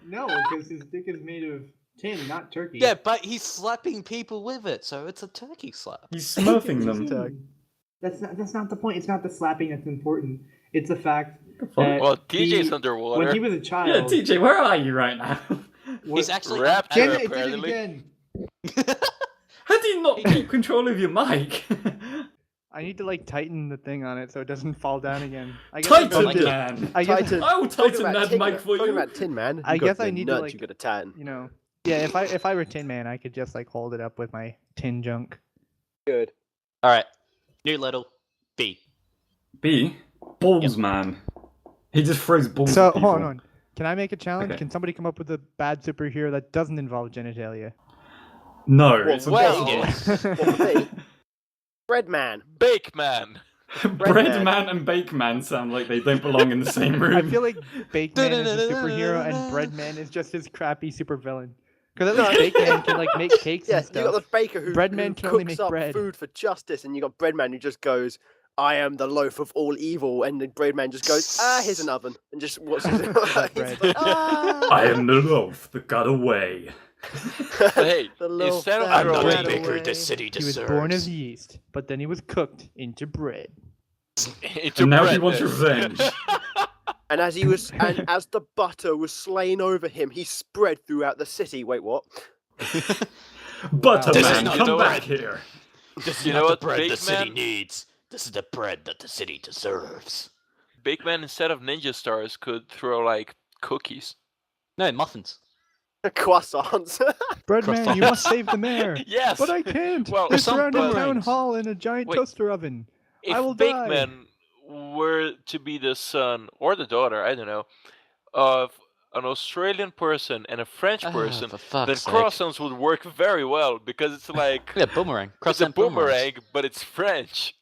A: No, because his dick is made of tin, not turkey.
F: Yeah, but he's slapping people with it, so it's a turkey slap.
B: He's smurfing them.
A: That's not the point. It's not the slapping that's important. It's the fact
B: fuck?
A: that
D: Well, TJ's
A: he-
D: underwater.
A: when he was a
B: Yeah,
A: child.
B: TJ, where are you right now?
F: He's actually
D: Raptor.
A: Damn it! It did it
D: apparently.
A: again.
B: How do you not keep control of your mic?
A: I need to like tighten the thing on it so it doesn't fall down again. I guess I
B: Titan
A: need to-
B: man.
A: I guess,
E: Titan.
B: I will
E: Talking
B: tighten
E: about
B: that mic for
E: talking
B: you.
E: about Tin Man.
A: I
E: you
A: guess
E: got
A: I
E: the
A: need to,
E: nuts,
A: like,
E: you got a tan.
A: you know, yeah. If I were Tin Man, I could just like hold it up with my tin junk.
E: Good.
F: Alright. New letter B.
B: B. balls, man. He just throws balls
A: So
B: at people.
A: hold on. Can I make a challenge?
B: Okay.
A: Can somebody come up with a bad superhero that doesn't involve genitalia?
B: No,
E: Well,
B: it's
F: well,
B: impossible.
E: What for me? Bread man.
D: Bake man.
B: Bread man and bake man sound like they don't belong in the same room.
A: I feel like Bake Man is a superhero and Bread Man is just his crappy supervillain. Because at least Bake Man can like make cakes
E: Yeah,
A: and
E: you
A: stuff.
E: got the baker who,
A: Bread man
E: who
A: can only
E: cooks
A: make
E: up
A: bread.
E: food for justice, and you got bread man who just goes, "I am the loaf of all evil," and the bread man just goes, "Here's an oven," and just watches it.
A: Bread.
E: He's like,
B: I am the loaf that got away.
D: But hey,
E: The loaf
D: instead of
E: that
F: I'm not
D: throwing
F: the baker
E: away.
F: the city
A: He was
F: deserves.
A: born as yeast, but then he was cooked into bread.
D: into
B: And now
D: bread
B: he wants
D: then.
B: revenge.
E: And as the butter was slain over him, he spread throughout the city. Wait, what?
B: Butter
F: This is
B: man,
F: not
B: come
D: the
B: back
F: bread.
B: here.
F: This is
D: You
F: not
D: know
F: the
D: what,
F: bread the
D: Big
F: city
D: Man?
F: needs. This is the bread that the city deserves.
D: Bake man, instead of ninja stars, could throw like cookies.
F: No, muffins.
E: Croissants.
A: Bread Man, you must save the mayor.
D: Yes.
A: But I can't.
D: Well,
A: They're
F: some
A: surrounding the town
F: boomerangs.
A: hall in a giant
D: Wait.
A: toaster oven. I will
D: If Bake
A: die.
D: Man were to be the son or the daughter, I don't know, of an Australian person and a French person,
F: for
D: then
F: fuck's sake.
D: croissants would work very well because it's like
F: Yeah, boomerang.
D: it's a
F: Croissant
D: boomerang, but it's French.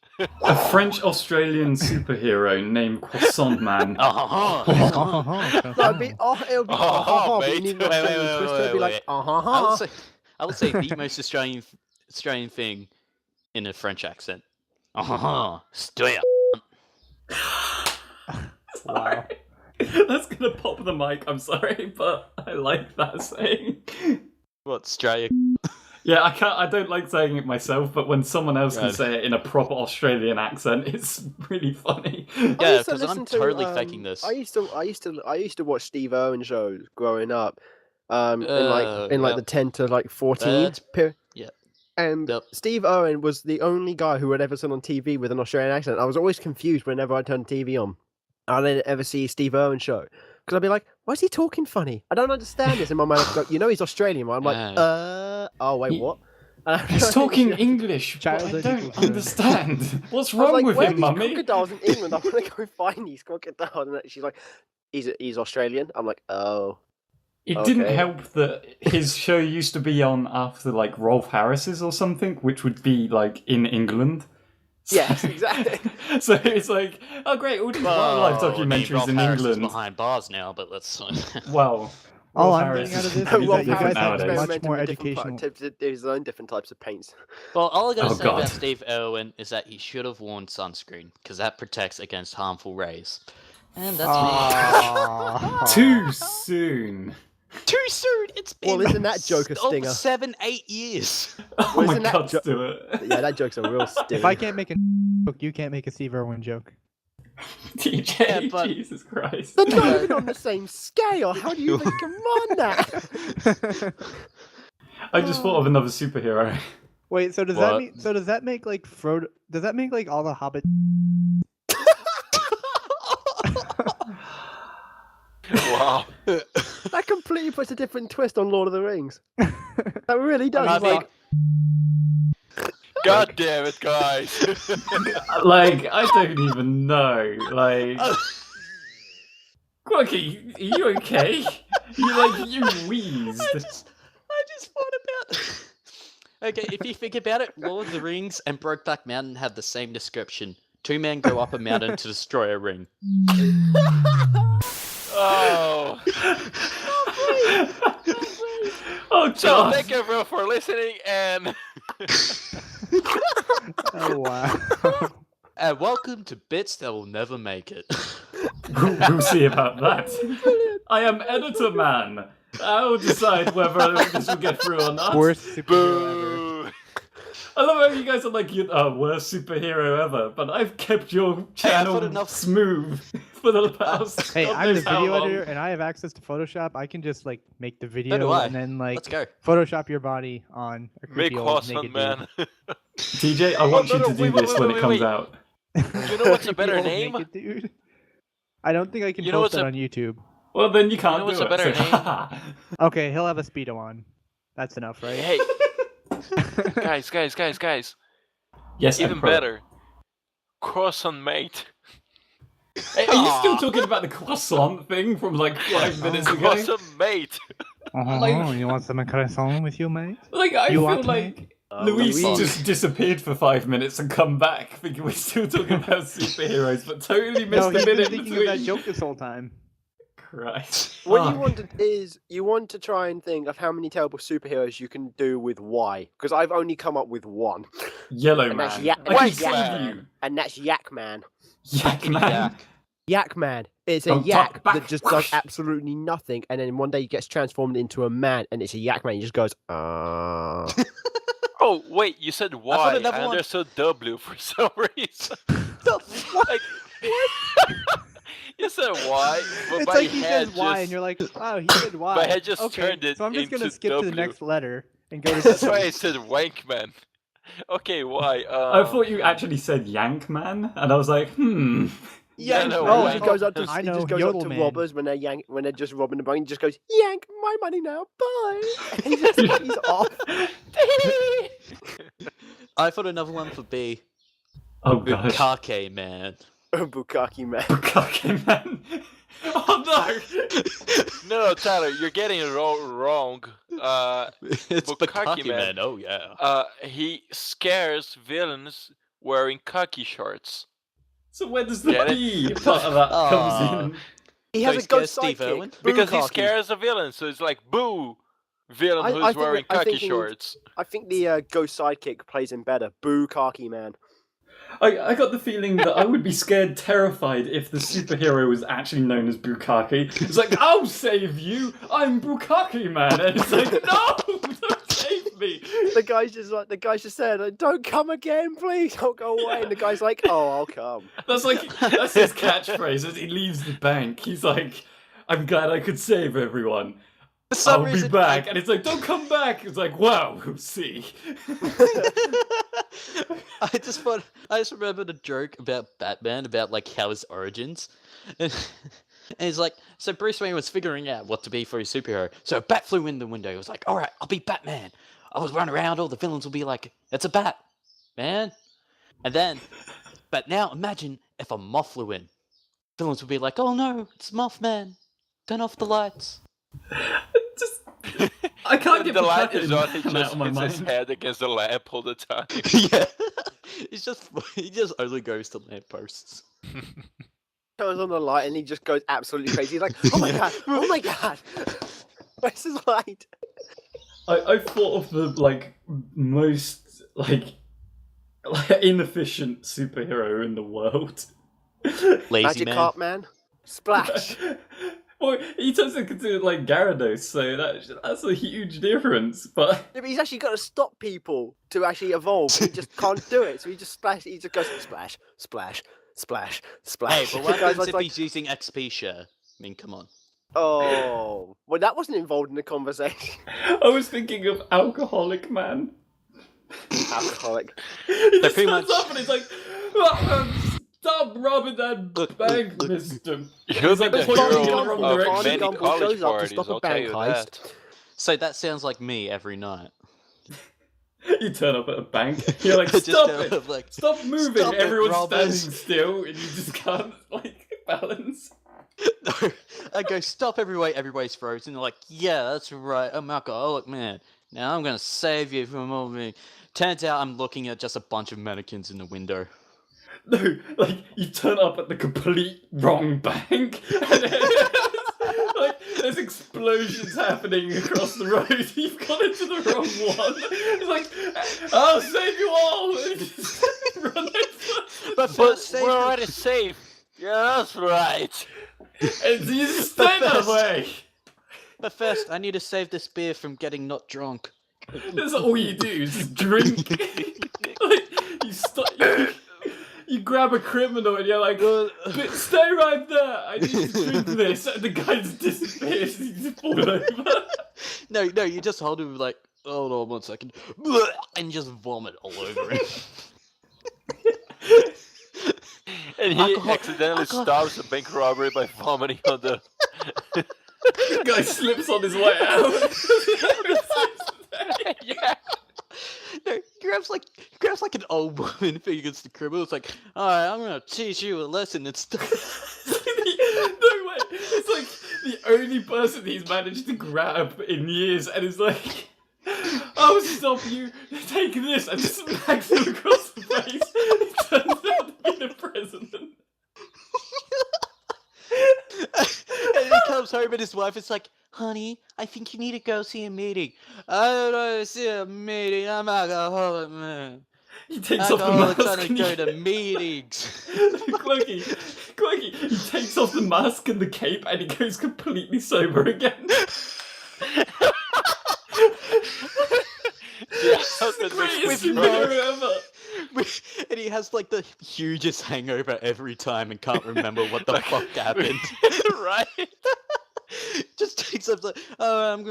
B: A French-Australian superhero named Croissant Man.
F: Uh-huh.
E: No, it'd be it would be
D: Oh,
E: but you
D: mate.
E: need
F: Wait,
E: an
F: wait,
E: Australian
F: wait,
E: twist.
F: wait,
E: It'd be
F: wait,
E: like
F: I would say the most Australian thing in a French accent. Stuart.
A: Wow.
B: That's gonna pop the mic, I'm sorry, but I like that saying.
F: What, Australia?
B: Yeah, I don't like saying it myself, but when someone else can
F: Right.
B: say it in a proper Australian accent, it's really funny.
E: I
F: Yeah,
E: used to
F: because I'm
E: listen to,
F: totally faking this.
E: I used to watch Steve Irwin shows growing up, in
F: yeah.
E: the 10 to like 14
F: That's-
E: period.
F: yeah.
E: And
F: Yep.
E: Steve Irwin was the only guy who had ever seen on TV with an Australian accent. I was always confused whenever I turned the TV on. I didn't ever see Steve Irwin show because I'd be like, "Why is he talking funny? I don't understand this." In my mind, I'd go, "You know, he's Australian." I'm like, "Oh wait,
B: He-
E: what?"
B: He's talking English, but I
A: Childhood
B: don't
A: difficulty.
B: understand. What's
E: I was
B: wrong
E: like,
B: with
E: "Where are
B: him,
E: these
B: mummy?
E: crocodiles in England? I want to go find these crocodiles." And she's like, "He's Australian." I'm like, "Oh."
B: It didn't
E: Okay.
B: help that his show used to be on after like Rolf Harris's or something, which would be like in England.
E: Yes, exactly.
B: So it's like, oh great, all these wildlife documentaries
F: Ralph
B: in
F: Harris is
B: England.
F: behind bars now, but that's
B: Well,
A: All
B: Rolf
A: I'm
B: Harris
A: getting out of
B: is
A: this
B: pretty
A: is that you
B: different
A: guys have
B: nowadays.
A: much more
E: Experimenting with
A: educational.
E: different his own different types of paints.
F: Well, all I gotta
B: Oh,
F: say
B: God.
F: about Steve Irwin is that he should have worn sunscreen because that protects against harmful rays. And that's
A: Aw.
B: Too soon.
F: me. Too soon. It's been
E: Well, isn't that joke a
F: over
E: stinger?
F: 7-8 years.
B: Oh
E: Well,
B: my
E: isn't that
B: god,
E: jo-
B: Stuart.
E: Yeah, that joke's a real stinger.
A: If I can't make a joke, you can't make a Steve Irwin joke.
B: TJ,
F: Yeah, but-
B: Jesus Christ.
E: They're not even on the same scale. How do you even command that?
B: I just thought of another superhero.
A: Wait, so does
F: What?
A: does that make like Frodo? Does that make like all the Hobbit?
D: Wow.
E: That completely puts a different twist on Lord of the Rings. That really does.
F: I
E: It's
F: mean-
E: like,
D: God damn it, guys.
B: Like, I don't even know. Like, Quirky, are you okay? You wheezed.
F: I just thought about. Okay, if you think about it, Lord of the Rings and Brokeback Mountain have the same description. Two men go up a mountain to destroy a ring.
D: Oh.
B: Oh
D: So
B: god.
D: thank you everyone for listening and
A: Oh wow.
F: And welcome to Bits That Will Never Make It.
B: We'll see about that. I am editor man. I'll decide whether this will get through or not.
A: Worst superhero ever.
D: boo.
B: I love how you guys are like, worst superhero ever, but I've kept your channel
F: enough-
B: smooth for the past.
A: Hey,
B: God
A: I'm the
B: knows how
A: video
B: long.
A: editor and I have access to Photoshop. I can just like make the video
F: do I.
A: and then like
F: Let's go.
A: Photoshop your body on a
D: Make
A: creepy old
D: croissant
A: naked
D: man.
B: TJ, I want
D: no,
B: you
D: no,
B: to do
D: wait, wait,
B: this
D: wait,
B: when
D: wait,
B: it comes
D: wait.
B: out.
A: dude.
D: You know what's a
A: Creepy
D: better
A: old
D: name?
A: naked dude. I don't think I can
D: You know
A: post
D: what's
A: that
D: a-
A: on YouTube.
B: Well, then you can't
D: know what's
B: do
D: a
B: it.
D: better
B: so-
A: Okay, he'll have a speedo on. That's enough, right?
D: Hey, guys.
B: Yes,
D: Even
B: Emperor.
D: better. Croissant mate.
B: Are you still talking about the croissant thing from like 5 minutes ago?
D: Awesome, mate.
A: You want some croissant with you, mate?
B: Like, I
A: You
B: feel
A: want
B: like Luis
E: Luis.
B: just disappeared for 5 minutes and come back thinking we're still talking about superheroes, but totally missed
A: No,
B: the
A: he's been
B: minute
A: thinking
B: between.
A: of that joke this whole time.
B: Christ.
E: What you wanted is you want to try and think of how many terrible superheroes you can do with Y, because I've only come up with one,
B: Yellow
E: and that's
B: Man.
E: Yak,
B: I
E: and
B: can
E: that's
B: see
E: Yak
B: you.
E: Man, and that's Yak Man.
B: Yak Man.
E: Yak Man. It's a
B: Don't
E: yak
B: talk back.
E: that just does absolutely nothing, and then one day he gets transformed into a man, and it's a Yak Man. He just goes,
D: Oh wait, you said Y.
F: thought
D: I
F: another one-
D: understood W for some reason. Like, you said Y, but
A: It's
D: my
A: like he
D: head
A: says Y,
D: just.
A: and you're like, oh, he said Y.
D: My head just
A: okay,
D: turned it
A: so I'm just gonna
D: into
A: skip to the
D: W.
A: next letter and go to
D: That's why I
A: W.
D: said Wankman. Okay, Y.
B: I thought you actually said Yank Man, and I was like,
E: Yank
D: no,
E: Man.
D: Wank-
E: He goes up to,
A: I
E: he
A: know,
E: just goes
A: Yodel
E: up to
A: Man.
E: robbers when they're just robbing the bank. He just goes, yank my money now, bye. And he's off.
F: I thought another one for B.
B: oh gosh.
F: Bukake Man.
E: Bukaki Man.
B: Bukake Man. Oh no!
D: No, Tyler, you're getting it wrong.
F: It's
D: Bukake
F: Bukake
D: Man.
F: Man. Oh yeah.
D: He scares villains wearing khaki shorts.
B: So where does the
D: Get it?
B: B part of that comes in?
E: He
F: So
E: has
F: he
E: a ghost
F: scares Steve
E: sidekick.
F: Irwin?
D: Because he
E: Bukaki.
D: scares a villain, so it's like, boo! Villain
E: I
D: who's
E: think-
D: wearing
E: I
D: khaki
E: think he needs-
D: shorts.
E: I think the ghost sidekick plays him better. Bukaki Man.
B: I got the feeling that I would be scared, terrified if the superhero was actually known as Bukaki. It's like, I'll save you! I'm Bukaki Man! And it's like, no! Don't save me!
E: The guy's just said, "Don't come again, please. Don't go away." And the guy's like, "Oh, I'll come."
B: That's his catchphrase as he leaves the bank. He's like, I'm glad I could save everyone.
F: For some
B: I'll be
F: reason,
B: back. And it's like, don't come back! It's like, wow, we'll see.
F: I just remembered a joke about Batman, about like how his origins. And he's like, so Bruce Wayne was figuring out what to be for his superhero. So a bat flew in the window. He was like, alright, I'll be Batman. I was running around, all the villains will be like, it's a bat, man. And then, but now imagine if a moth flew in. Villains would be like, oh no, it's Mothman. Turn off the lights.
B: Just, I can't get
D: The light
B: Bukaki
D: is on, he
B: out
D: just
B: of my
D: hits his
B: mind.
D: head against the lamp all the time.
F: Yeah. He just only goes to lampposts.
E: Turns on the light and he just goes absolutely crazy. He's like, "Oh my god! Oh my god! Where's his light?"
B: I thought of the most inefficient superhero in the world.
F: Lazy
E: Magic
F: man.
E: Carp Man. Splash.
B: Well, he turns into like Gyarados, so that's a huge difference. But
E: Yeah, but he's actually got to stop people to actually evolve. He just can't do it, so he just splash. He just goes splash, splash, splash,
F: Hey,
E: splash.
F: but
E: The
F: what
E: guy's
F: happens if
E: like,
F: he's using XP share? I mean, come on.
E: "Oh, well, that wasn't involved in the conversation."
B: I was thinking of Alcoholic Man.
E: Alcoholic.
B: He just
F: pretty
B: turns
F: much-
B: up and he's like, stop robbing that bank, mister.
D: You're
B: like,
D: the
B: "That's what you're
D: hero
B: going the wrong
D: of
B: direction."
D: many
E: Gumball
D: college
E: shows up to
D: parties,
E: stop a
D: I'll tell
E: bank
D: you
E: heist.
D: that.
F: So that sounds like me every night.
B: You turn up at a bank, you're like,
F: Just
B: stop
F: go
B: it!
F: of, like,
B: Stop moving!
F: "Stop it,
B: Everyone's
F: robbers."
B: standing still and you just can't, balance.
F: No, I go, stop everybody's frozen. They're like, yeah, that's right, I'm an alcoholic man. Now I'm gonna save you from all me. Turns out I'm looking at just a bunch of mannequins in the window.
B: No, you turn up at the complete wrong bank, and there's explosions happening across the road. You've gone into the wrong one. It's like, I'll save you all! And you just run over.
F: But
D: But
F: first,
D: we're already safe. Yeah, that's right.
B: And you just stay that way.
F: But first, I need to save this beer from getting not drunk.
B: That's all you do, is just drink. You stop. You grab a criminal and you're like, but stay right there. I need to drink this. And the guy just disappears. He just falls over.
F: No, you just hold him like, hold on 1 second, and just vomit all over him.
D: And he accidentally stops a bank robbery by vomiting on the.
B: The guy slips on his way out.
D: Yeah.
F: No, grabs there's like an old woman thing against the criminal. It's like, alright, I'm gonna teach you a lesson and stuff.
B: No way. It's like the only person he's managed to grab in years, and it's like, I'll stop you. Take this, and just smacks him across the face. He turns out to be the president.
F: And he comes home and his wife is like, honey, I think you need to go see a meeting. I don't know to see a meeting. I'm alcoholic, man.
B: He takes off the mask.
F: Trying to go to meetings.
B: Quirky. He takes off the mask and the cape, and he goes completely sober again. Greatest superhero ever.
F: And he has like the hugest hangover every time and can't remember what the fuck happened.
D: Right?
F: Just takes up like, what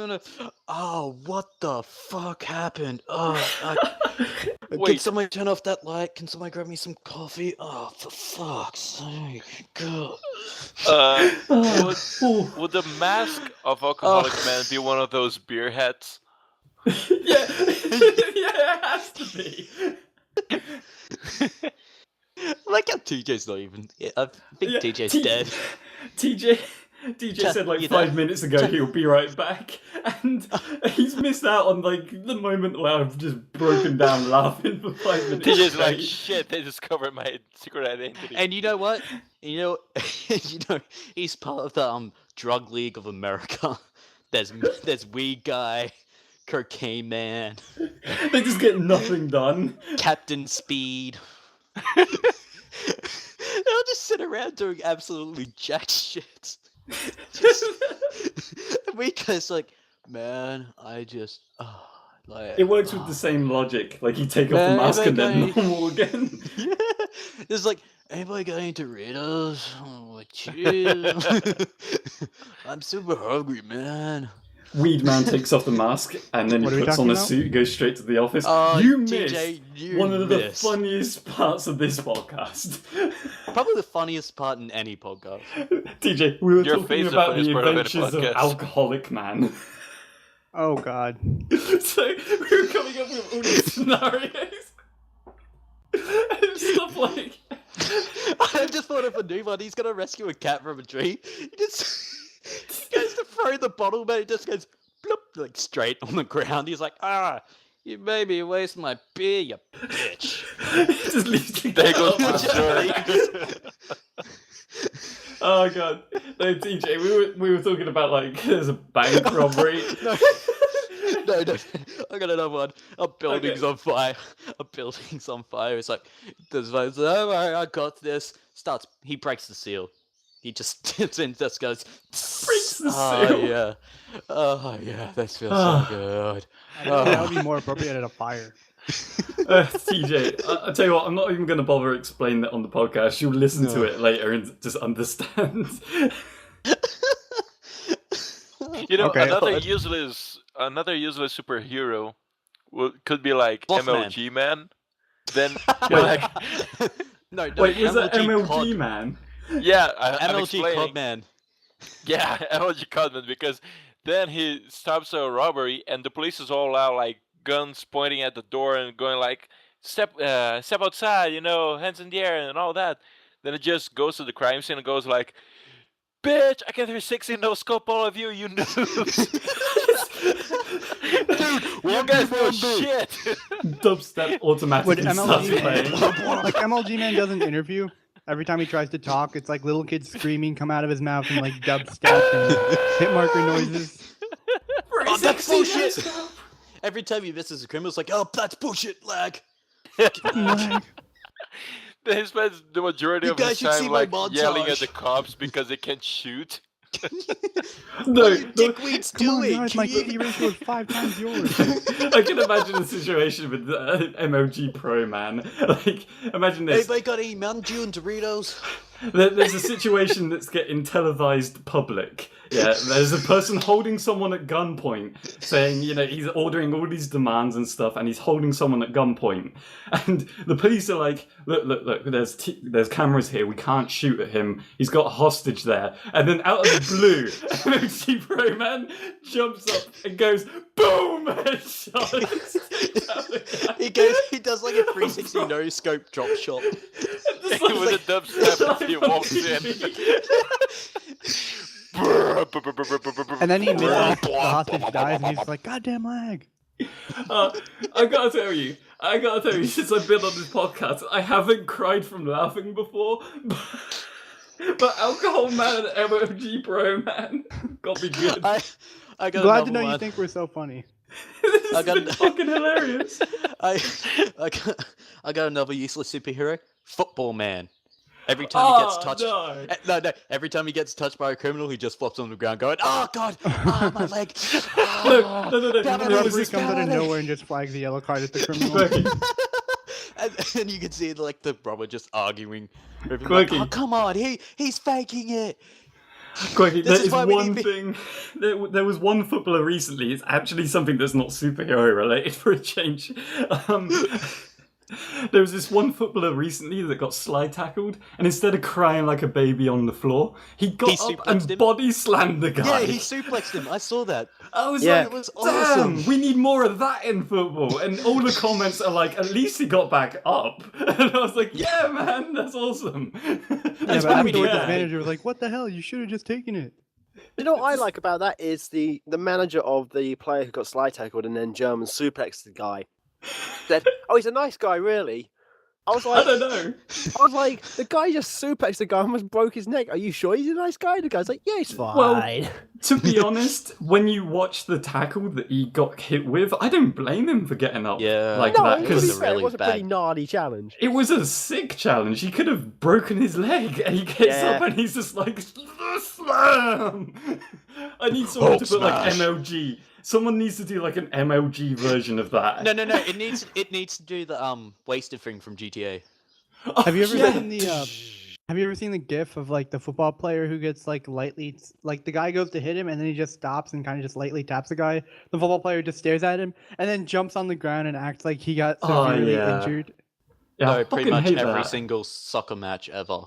F: the fuck happened? Can somebody turn off that light? Can somebody grab me some coffee? Oh, for fuck's sake. God.
D: Would the mask of Alcoholic Man be one of those beer hats?
B: Yeah, it has to be.
F: Like how TJ's not even. I think TJ's dead.
B: TJ said like 5 minutes ago he'll be right back, and he's missed out on like the moment where I've just broken down laughing for 5 minutes.
D: TJ's like, shit, they discovered my secret identity.
F: And you know what? You know, he's part of the Drug League of America. There's Weed Guy, Cocaine Man.
B: They just get nothing done.
F: Captain Speed. They'll just sit around doing absolutely jack shit. Weed Guy's like, man, I just like.
B: It works with the same logic. Like you take off the mask and then normal again.
F: Yeah. It's like, anybody got any Doritos? Oh, chill. I'm super hungry, man.
B: Weed Man takes off the mask and then he puts on a suit, goes straight to the office. You missed one of the funniest parts of this podcast.
F: Probably the funniest part in any podcast.
B: TJ, we were talking about the adventures of Alcoholic Man.
A: Oh god.
B: So we were coming up with all these scenarios. And stuff like...
F: I just thought of a new one. He's going to rescue a cat from a tree. He goes to throw the bottle, but it just goes bloop, like straight on the ground. He's like, you made me waste my beer, you bitch.
B: He just leaves the
D: There goes the story.
B: Oh god. No, TJ, we were talking about like there's a bank robbery.
F: No, I got another one. A building's on fire. A building's on fire. It's like, I got this. He breaks the seal. He just tips in, just goes.
B: Breaks the seal.
F: Yeah. Oh yeah, this feels so good.
A: I think that would be more appropriate at a fire.
B: TJ, I tell you what, I'm not even going to bother explaining it on the podcast. You'll listen to it later and just understand.
D: You know,
A: Okay.
D: another useless superhero could be like
F: Boss
D: MLG Man. Then
B: Wait,
F: No,
B: wait, was that MLG
F: Cod.
B: Man?
D: yeah, I'm
F: MLG
D: explaining.
F: Codman.
D: Yeah, MLG Codman, because then he stops a robbery and the police is all out like guns pointing at the door and going like, step outside, you know, hands in the air and all that. Then it just goes to the crime scene and goes like, bitch, I can 360 no scope all of you, you noobs. Dude, you guys know shit.
B: Dubstep automatically starts playing.
A: Like MLG Man does an interview. Every time he tries to talk, it's like little kids screaming come out of his mouth and like dubstep and hit marker noises.
F: Oh, that's bullshit. Every time he misses a criminal, it's like, oh, that's bullshit, lag.
D: Then he spends the majority of his time like yelling at the cops because they can't shoot.
B: No,
F: Dickweed's
A: Come on,
F: doing.
A: guys, my KD ratio is 5 times yours.
B: I can imagine the situation with MLG Pro, man. Like, imagine this.
F: Anybody got any Mountain Dew and Doritos?
B: There's a situation that's getting televised public. Yeah, there's a person holding someone at gunpoint, saying, you know, he's ordering all these demands and stuff, and he's holding someone at gunpoint. And the police are like, look, there's cameras here, we can't shoot at him, he's got a hostage there. And then out of the blue, MLG Pro Man jumps up and goes, boom! helmet shot.
F: He does like a 360 no scope drop shot.
D: With a dubstep, he walks in.
A: And then he misses, the hostage dies, and he's like, "Goddamn lag."
B: I gotta tell you, since I've been on this podcast, I haven't cried from laughing before, but Alcohol Man and MOG Bro Man got me good.
F: I got
A: Glad to know
F: one.
A: you think we're so funny.
B: This has been fucking hilarious.
F: I got another useless superhero, Football Man. Every time he gets touched, no. Every time he gets touched by a criminal, he just flops on the ground, going, "Oh God, my leg!"
B: No.
A: The referee comes out of nowhere and just flags the yellow card at the criminal.
F: and you can see like the brother just arguing. With him,
B: Quirky.
F: like, "Oh, come on, he's faking it."
B: Quirky,
F: This
B: there
F: is
B: is
F: why we
B: one
F: need
B: thing. There was one footballer recently. It's actually something that's not superhero related for a change. There was this one footballer recently that got slide tackled, and instead of crying like a baby on the floor, he got up and
F: suplexed him.
B: body slammed the guy.
F: Yeah, he suplexed him. I saw that.
B: I was
E: Yeah.
B: like,
F: It was
B: damn,
F: awesome.
B: we need more of that in football. And all the comments are like, at least he got back up. And I was like, yeah, man, that's awesome.
A: Yeah,
B: That's
A: but
B: what we
A: afterwards,
B: need.
A: his manager was like, "What the hell? You should have just taken it."
E: You know what I like about that is the manager of the player who got slide tackled and then German suplexed the guy. Said, "Oh, he's a nice guy, really." I was
B: I
E: like,
B: don't know.
E: the guy just suplexed the guy and almost broke his neck. Are you sure he's a nice guy? The guy's like, "Yeah, he's fine."
B: Well, to be honest, when you watch the tackle that he got hit with, I don't blame him for getting up
F: Yeah.
B: like
E: no,
B: that,
E: to be
B: because
E: fair,
F: really
E: it was a pretty
F: bad-
E: gnarly challenge.
B: it was a sick challenge. He could have broken his leg, and he gets
E: Yeah.
B: up and he's just like, slam! I need someone
F: Hulk
B: to put like
F: smash.
B: MLG. Someone needs to do like an MLG version of that.
F: No. It needs to do the wasted thing from GTA.
B: Oh,
A: Have you ever
B: yeah.
A: seen the Have you ever seen the GIF of like the football player who gets like lightly, like the guy goes to hit him and then he just stops and kind of just lightly taps the guy. The football player just stares at him and then jumps on the ground and acts like he got
B: Oh,
A: severely
B: yeah.
A: injured.
B: Yeah, I
F: No, pretty
B: fucking
F: much
B: hate
F: every
B: that.
F: single soccer match ever.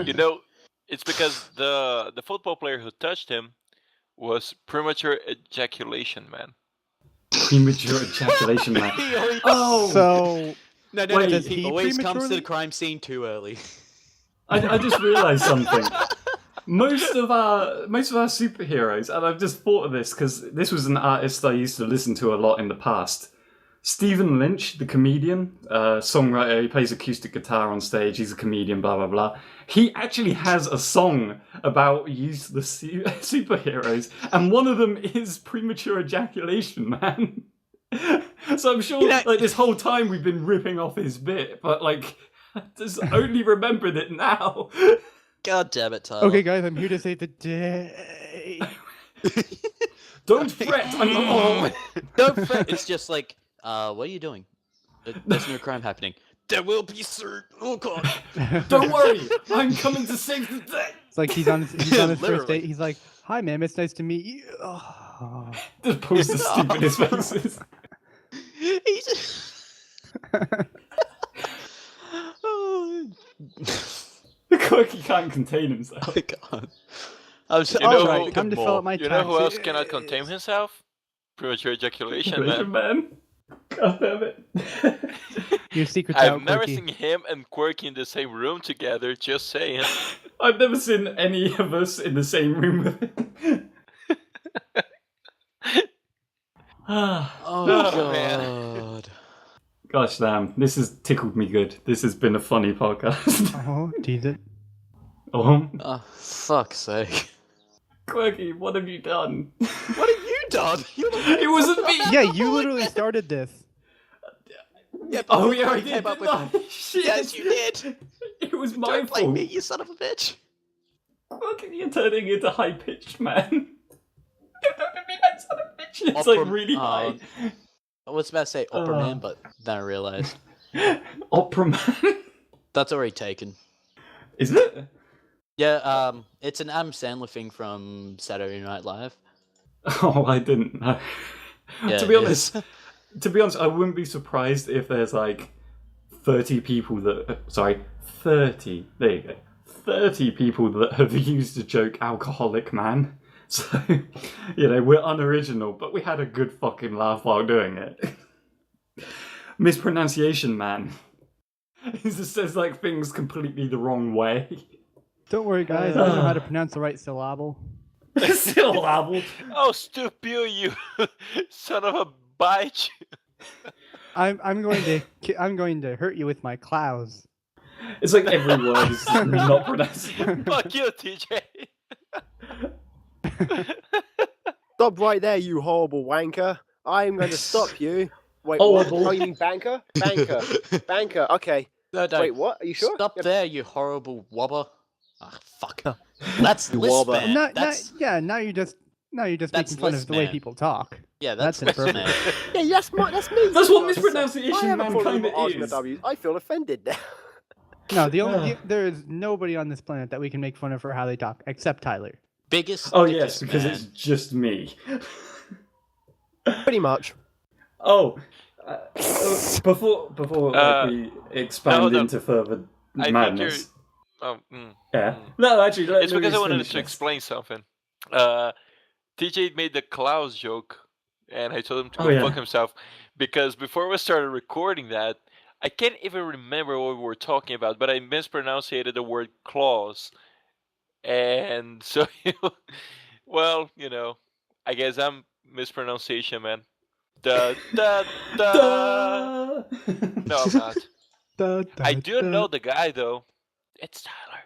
D: You know, it's because the football player who touched him was premature ejaculation, man.
B: Premature ejaculation, man. Oh,
A: So
F: No,
B: Wait,
A: does
F: he
A: he
F: always comes to
A: prematurely-
F: the crime scene too early.
B: I just realised something. Most of our superheroes, and I've just thought of this because this was an artist I used to listen to a lot in the past. Stephen Lynch, the comedian, songwriter, he plays acoustic guitar on stage, he's a comedian, blah, blah, blah. He actually has a song about useless superheroes, and one of them is premature ejaculation, man. So I'm sure, like, this whole time we've been ripping off his bit, but, like, I just only remembered it now.
F: God damn it, Tyler.
A: okay, guys, I'm here to save the day.
B: Don't fret, I'm not.
F: Don't fret. It's just like, what are you doing? There's no crime happening. There will be, sir. Oh God.
B: Don't worry, I'm coming to save the day.
A: It's like he's on his first
F: Literally.
A: date. He's like, "Hi, ma'am. It's nice to meet you." Oh.
B: Just post the stupidest faces.
F: He's. Oh
B: Quirky can't contain himself.
F: my God. I'm so,
D: You know
A: All
D: who-
A: right, time to fill up my
D: You know who
A: taxi.
D: else cannot contain himself? Premature ejaculation,
B: Ejaculation,
D: man.
B: man. God damn it.
A: Your secret's out,
D: I've never
A: Quirky.
D: seen him and Quirky in the same room together, just saying.
B: I've never seen any of us in the same room with him.
F: oh
D: Oh, man.
F: God.
B: Gosh damn, this has tickled me good. This has been a funny podcast.
A: Oh, tease it.
B: Oh,
F: Oh, fuck's sake.
B: Quirky, what have you done?
F: What have you done?
B: It wasn't me!
A: Yeah, you literally started this.
F: Yeah,
B: Oh
F: but
B: yeah, I
F: you
B: did,
F: came up
B: didn't
F: with-
B: I? Shit!
F: Yes, you did.
B: It was my
F: Don't blame
B: fault.
F: me, you son of a bitch.
B: Quirky, you're turning into high-pitched, man. Don't look at me like son of a bitch. It's
F: Opera-
B: like really high.
F: I was about to say Opera
B: Oh.
F: Man, but then I realised
B: Opera Man.
F: that's already taken.
B: Is it?
F: Yeah, it's an Adam Sandler thing from Saturday Night Live.
B: Oh, I didn't know.
F: Yeah,
B: to be
F: it
B: honest, I wouldn't be surprised if there's like 30 people that. Sorry, 30. There you go. 30 people that have used the joke "alcoholic man" So, we're unoriginal, but we had a good fucking laugh while doing it. Mispronunciation, man. He just says like things completely the wrong way.
A: Don't worry, guys. I know how to pronounce the right syllable.
B: Syllable.
D: Oh, stupid you son of a bitch!
A: I'm going to hurt you with my claws.
B: It's like every word is not pronounced.
D: Fuck you, TJ.
E: Stop right there, you horrible wanker. I am going to stop you. Wait,
B: Horrible.
E: what? Oh, you mean banker? Banker. Okay.
F: No,
E: Wait, what? Are you sure?
F: Stop
E: Yep.
F: there, you horrible wobber. Ah, fuck. That's
E: You
F: lisp,
E: wobber.
F: man.
A: Now you're just
F: That's
A: making fun
F: lisp,
A: of the way
F: man.
A: people talk.
F: Yeah, that's
A: That's
F: lisp, man.
E: Yeah, that's me.
B: That's what
E: I
B: mispronunciation
E: haven't
B: man
E: thought
B: kind
E: about
B: of
E: R's and
B: is.
E: W's. I feel offended now.
A: No, there is nobody on this planet that we can make fun of for how they talk, except Tyler.
F: Biggest.
B: Oh yes,
F: dickest
B: because
F: man.
B: it's just me.
E: Pretty much.
B: Oh, before we expand
D: no.
B: into further
D: I think
B: madness.
D: you're.
B: Yeah. No, actually,
D: It's
B: let
D: because
B: me
D: I wanted
B: finish
D: to
B: this.
D: explain something. TJ made the Klaus joke, and I told him to
B: Oh,
D: go
B: yeah.
D: fuck himself because before we started recording that, I can't even remember what we were talking about, but I mispronounced the word claws, and so well, I guess I'm mispronunciation man. Da.
B: Duh.
D: No, I'm not. I do know the guy though. It's Tyler.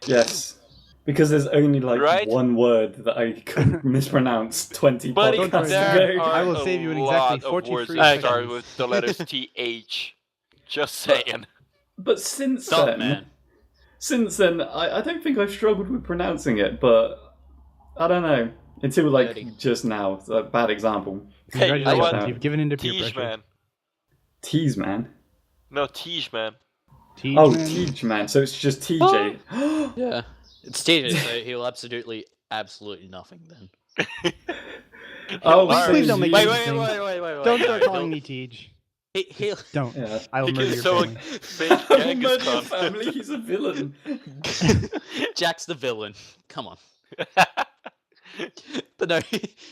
B: Yes, because there's only like
D: Right?
B: one word that I could mispronounce 20
D: Buddy,
A: Don't worry,
B: podcasts
D: there
B: ago.
D: are
A: I will save you in
D: a
A: exactly
D: lot of
A: 43
D: words that start
A: seconds.
D: with the letters TH. Just saying.
B: But since
F: Stop,
B: then,
F: man.
B: I don't think I've struggled with pronouncing it, but I don't know. Until like
F: Dirty.
B: just now, it's a bad example.
D: Hey,
B: I
A: Congratulations,
B: want-
A: you've given into peer
D: Tej
A: pressure.
D: man.
B: Tease man.
D: No, Tej man.
A: Tej
B: Oh,
A: man.
B: Teach man. So it's just TJ.
F: Yeah. It's TJ, so he'll absolutely nothing then.
B: Oh,
A: Please,
B: so
A: please don't make
B: you-
A: me
F: Wait.
A: Don't start calling me Tej.
F: He'll.
A: Don't.
B: Yeah.
A: I will
D: He
A: murder
D: can
A: your
D: so
A: family.
D: fake
B: I'll
D: Genghis
B: murder your
D: Khan.
B: family. He's a villain.
F: Jack's the villain. Come on. But no,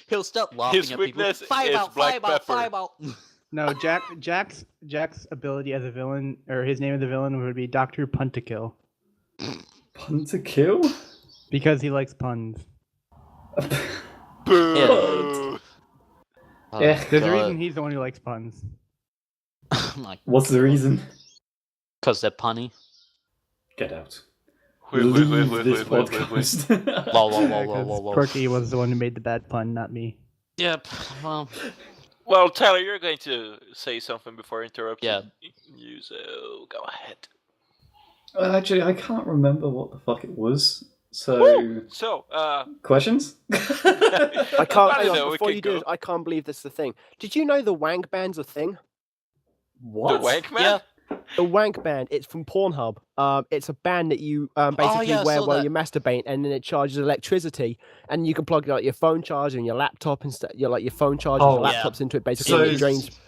F: he'll stop laughing
D: His
F: at
D: weakness
F: people. Five
D: is
F: out,
D: black
F: five out,
D: pepper.
F: five out.
A: No, Jack's ability as a villain, or his name as a villain, would be Dr. Puntakill.
B: Pun to kill?
A: Because he likes puns.
D: Boo!
B: Yeah.
A: There's a reason he's the one who likes puns.
F: Like,
B: What's the reason?
F: because they're punny.
B: Get out.
D: Wait,
B: Leave
D: wait,
B: this
D: wait.
B: podcast.
F: Lol, lol,
A: Yeah,
F: lol, lol,
A: 'cause
F: lol, lol.
A: Quirky was the one who made the bad pun, not me.
F: Yep. Well,
D: Well, Tyler, you're going to say something before I interrupt
F: Yeah.
D: you, so go ahead.
B: Actually, I can't remember what the fuck it was. So,
D: So,
B: questions?
E: I
D: I
E: can't.
D: don't
E: Hang
D: know,
E: on,
D: we
E: before
D: can
E: you do
D: go.
E: this, I can't believe this is the thing. Did you know the Wank Band's a thing?
B: What?
D: the Wank Man?
F: yeah.
E: The Wank Band, it's from Pornhub. It's a band that you basically
F: yeah, I
E: wear
F: saw
E: while
F: that.
E: you masturbate, and then it charges electricity, and you can plug like your phone charger and your laptop and your phone charger and
B: Oh,
E: your
F: yeah.
E: laptops into it. Basically,
B: So
E: and it
B: it's-
E: drains.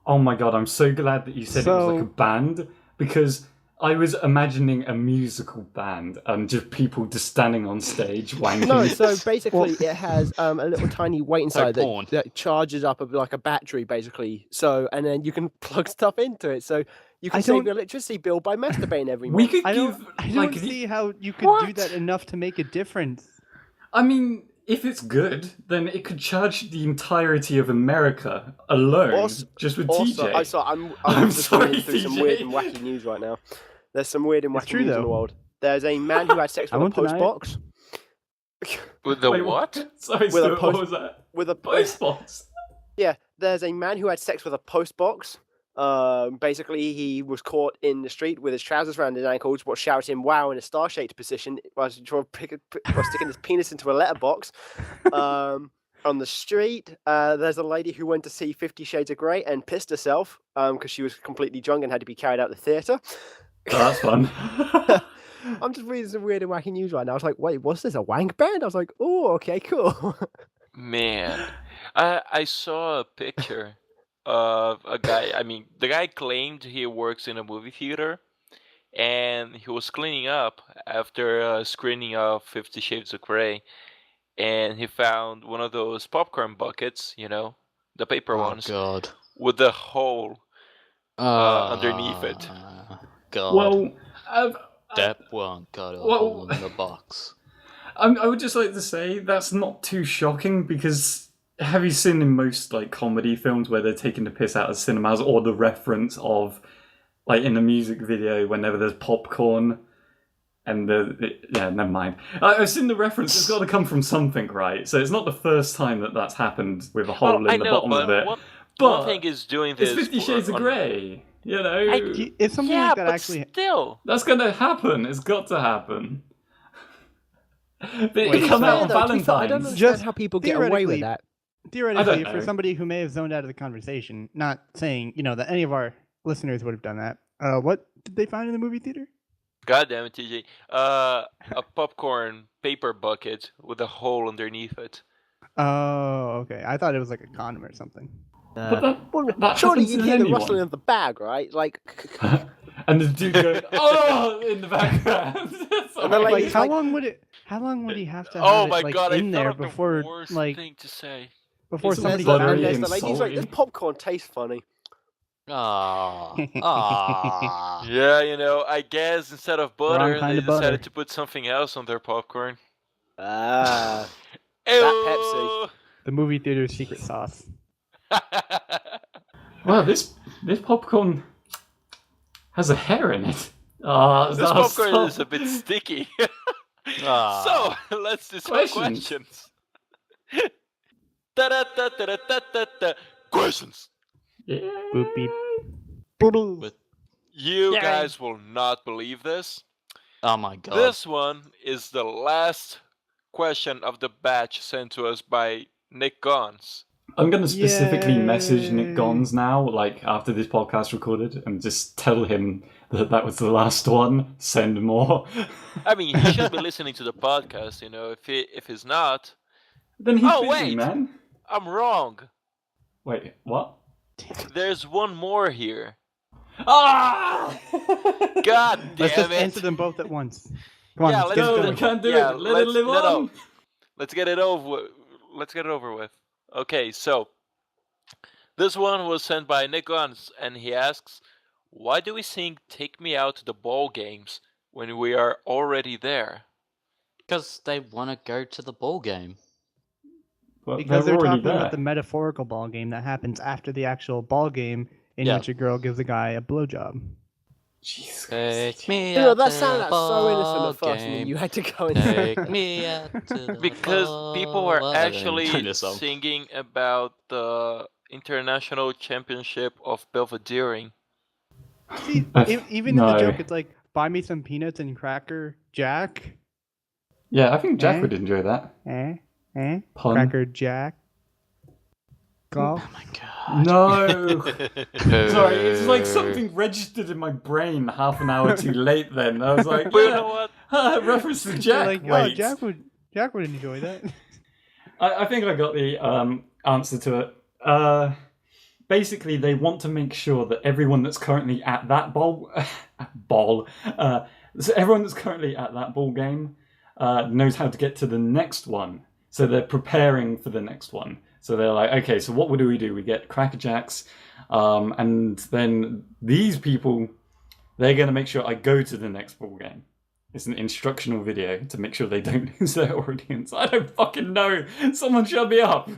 B: Oh my god, I'm so glad that you said it was like a
A: So-
B: band, because I was imagining a musical band and just people just standing on stage wanking.
E: No, so basically it has a little tiny weight inside
F: porn.
E: that charges up like a battery, basically. So and then you can plug stuff into it, so you can
A: I
E: save
A: don't-
E: your electricity bill by masturbating every
B: we
E: month.
B: could
A: I
B: give,
A: don't
B: like,
A: see how you could do
E: What?
A: that enough to make a difference.
B: I mean, if it's good, then it could charge the entirety of America alone,
E: Also-
B: just with
E: Also,
B: TJ.
E: I'm
B: I'm
E: just
B: sorry,
E: reading through some
B: TJ.
E: weird and wacky news right now. There's some weird and
A: It's
E: wacky
A: true,
E: news in
A: though.
E: the world. There's a man who had sex
A: I
E: with a
A: won't deny
E: post
A: it.
E: box.
D: With the
B: Wait,
D: what?
B: Sorry,
E: With a
B: Stuart, what
E: post-
B: was that?
E: With a
B: Postbox.
E: Yeah, there's a man who had sex with a post box. Basically, he was caught in the street with his trousers around his ankles, while shouting "wow" in a star-shaped position while sticking his penis into a letterbox. On the street, there's a lady who went to see 50 Shades of Grey and pissed herself because she was completely drunk and had to be carried out the theatre.
B: Oh, that's fun.
E: I'm just reading some weird and wacky news right now. I was like, wait, what's this, a wank band? I was like, oh, okay, cool.
D: Man, I saw a picture of a guy. I mean, the guy claimed he works in a movie theater, and he was cleaning up after a screening of 50 Shades of Grey. and he found one of those popcorn buckets, the paper ones,
F: God.
D: with a hole underneath it.
F: God.
B: Well,
F: That one got a
B: well-
F: hole in the box.
B: I would just like to say that's not too shocking because have you seen in most like comedy films where they're taking the piss out of cinemas or the reference of like in a music video whenever there's popcorn and yeah, never mind. I've seen the reference. It's got to come from something, right? So it's not the first time that's happened with a hole in the bottom of it.
D: One thing is doing this.
B: It's 50 Shades of Grey.
A: If something like that actually,
D: still,
B: that's gonna happen. It's got to happen. But
A: Wait,
B: it come
A: so-
B: out on
E: I don't
B: Valentine's.
E: understand
A: Just
E: how people get away with that.
A: theoretically,
B: know.
A: for somebody who may have zoned out of the conversation, not saying that any of our listeners would have done that. What did they find in the movie theater?
D: God damn it, TJ. A popcorn paper bucket with a hole underneath it.
A: Oh, okay. I thought it was like a condom or something.
B: But that
E: Surely
B: happens
E: you
B: to
E: hear the
B: anyone.
E: rustling of the bag, right? Like,
B: And the dude going, oh, in the background.
E: And then,
A: Like,
E: it's
A: how
E: like-
A: long would he have to have
D: Oh
A: it,
D: my
A: like,
D: god, I
A: in there
D: thought of
A: before
D: the worst
A: like
D: thing to say.
A: before
B: It's
A: somebody
B: buttery
A: found
E: and there's
A: it?
E: the lady's like, this
B: salty.
E: popcorn tastes funny.
F: Ah.
D: Yeah, I guess instead of butter,
A: Wrong kind
D: they
A: of butter.
D: decided to put something else on their popcorn.
E: Ah.
D: Ew.
A: The movie theater's secret sauce.
B: Wow, this popcorn has a hair in it.
D: This popcorn is a bit sticky.
F: Ah.
D: So, let's do some questions. Da-da-da-da-da-da-da. Questions.
B: Yeah.
A: Boop beep. Boop.
F: With-
D: You
A: Yay.
D: guys will not believe this.
F: Oh my god.
D: This one is the last question of the batch sent to us by Nick Gons.
B: I'm going to specifically message Nick
A: Yay.
B: Gons now, like after this podcast recorded, and just tell him that was the last one. Send more.
D: I mean, he should be listening to the podcast, If he's not,
B: Then he's
D: Oh,
B: busy,
D: wait.
B: man.
D: I'm wrong.
B: Wait, what?
D: There's one more here.
B: Ah!
D: God
A: Let's
D: damn
A: just answer
D: it.
A: them both at once. Come on,
D: Yeah,
A: let's
D: let's
A: get
B: No,
A: it
B: we
A: done.
B: can't do
D: Yeah,
B: it. Let it live
D: no.
B: on.
D: Let's get it over with. Let's get it over with. Okay, so this one was sent by Nick Gons, and he asks, why do we sing Take Me Out to the Ball Games when we are already there?
F: Because they want to go to the ball game.
B: Well,
A: Because they're
B: already
A: talking
B: there.
A: about the metaphorical ball game that happens after the actual ball game, in
F: Yeah.
A: which a girl gives a guy a blowjob.
B: Jesus.
F: Take me
E: You know,
F: out
E: that
F: to
E: sounded
F: the
E: so innocent
F: ball
E: at first, and then
F: game.
E: you had to go and
F: Take me out to the
D: Because people were
F: ball-
D: actually
F: I don't know this song.
D: singing about the International Championship of Belvedereing.
A: See, even in
B: No.
A: the joke, it's like, buy me some peanuts and cracker jack.
B: Yeah, I think Jack
A: Eh?
B: would enjoy that. Pun.
A: Cracker jack. Golf.
F: Oh my god.
B: No. Sorry, it's like something registered in my brain half an hour too late then. I was like,
D: But you
B: yeah,
D: know what?
B: reference to
A: They're
B: Jack.
A: like, oh,
B: Wait.
A: Jack would enjoy that.
B: I think I got the answer to it. Basically, they want to make sure that everyone that's currently at that so everyone that's currently at that ball game knows how to get to the next one. So they're preparing for the next one. So they're like, okay, so what do? We get Cracker Jacks, and then these people, they're going to make sure I go to the next ball game. It's an instructional video to make sure they don't lose their audience. I don't fucking know. Someone shut me up.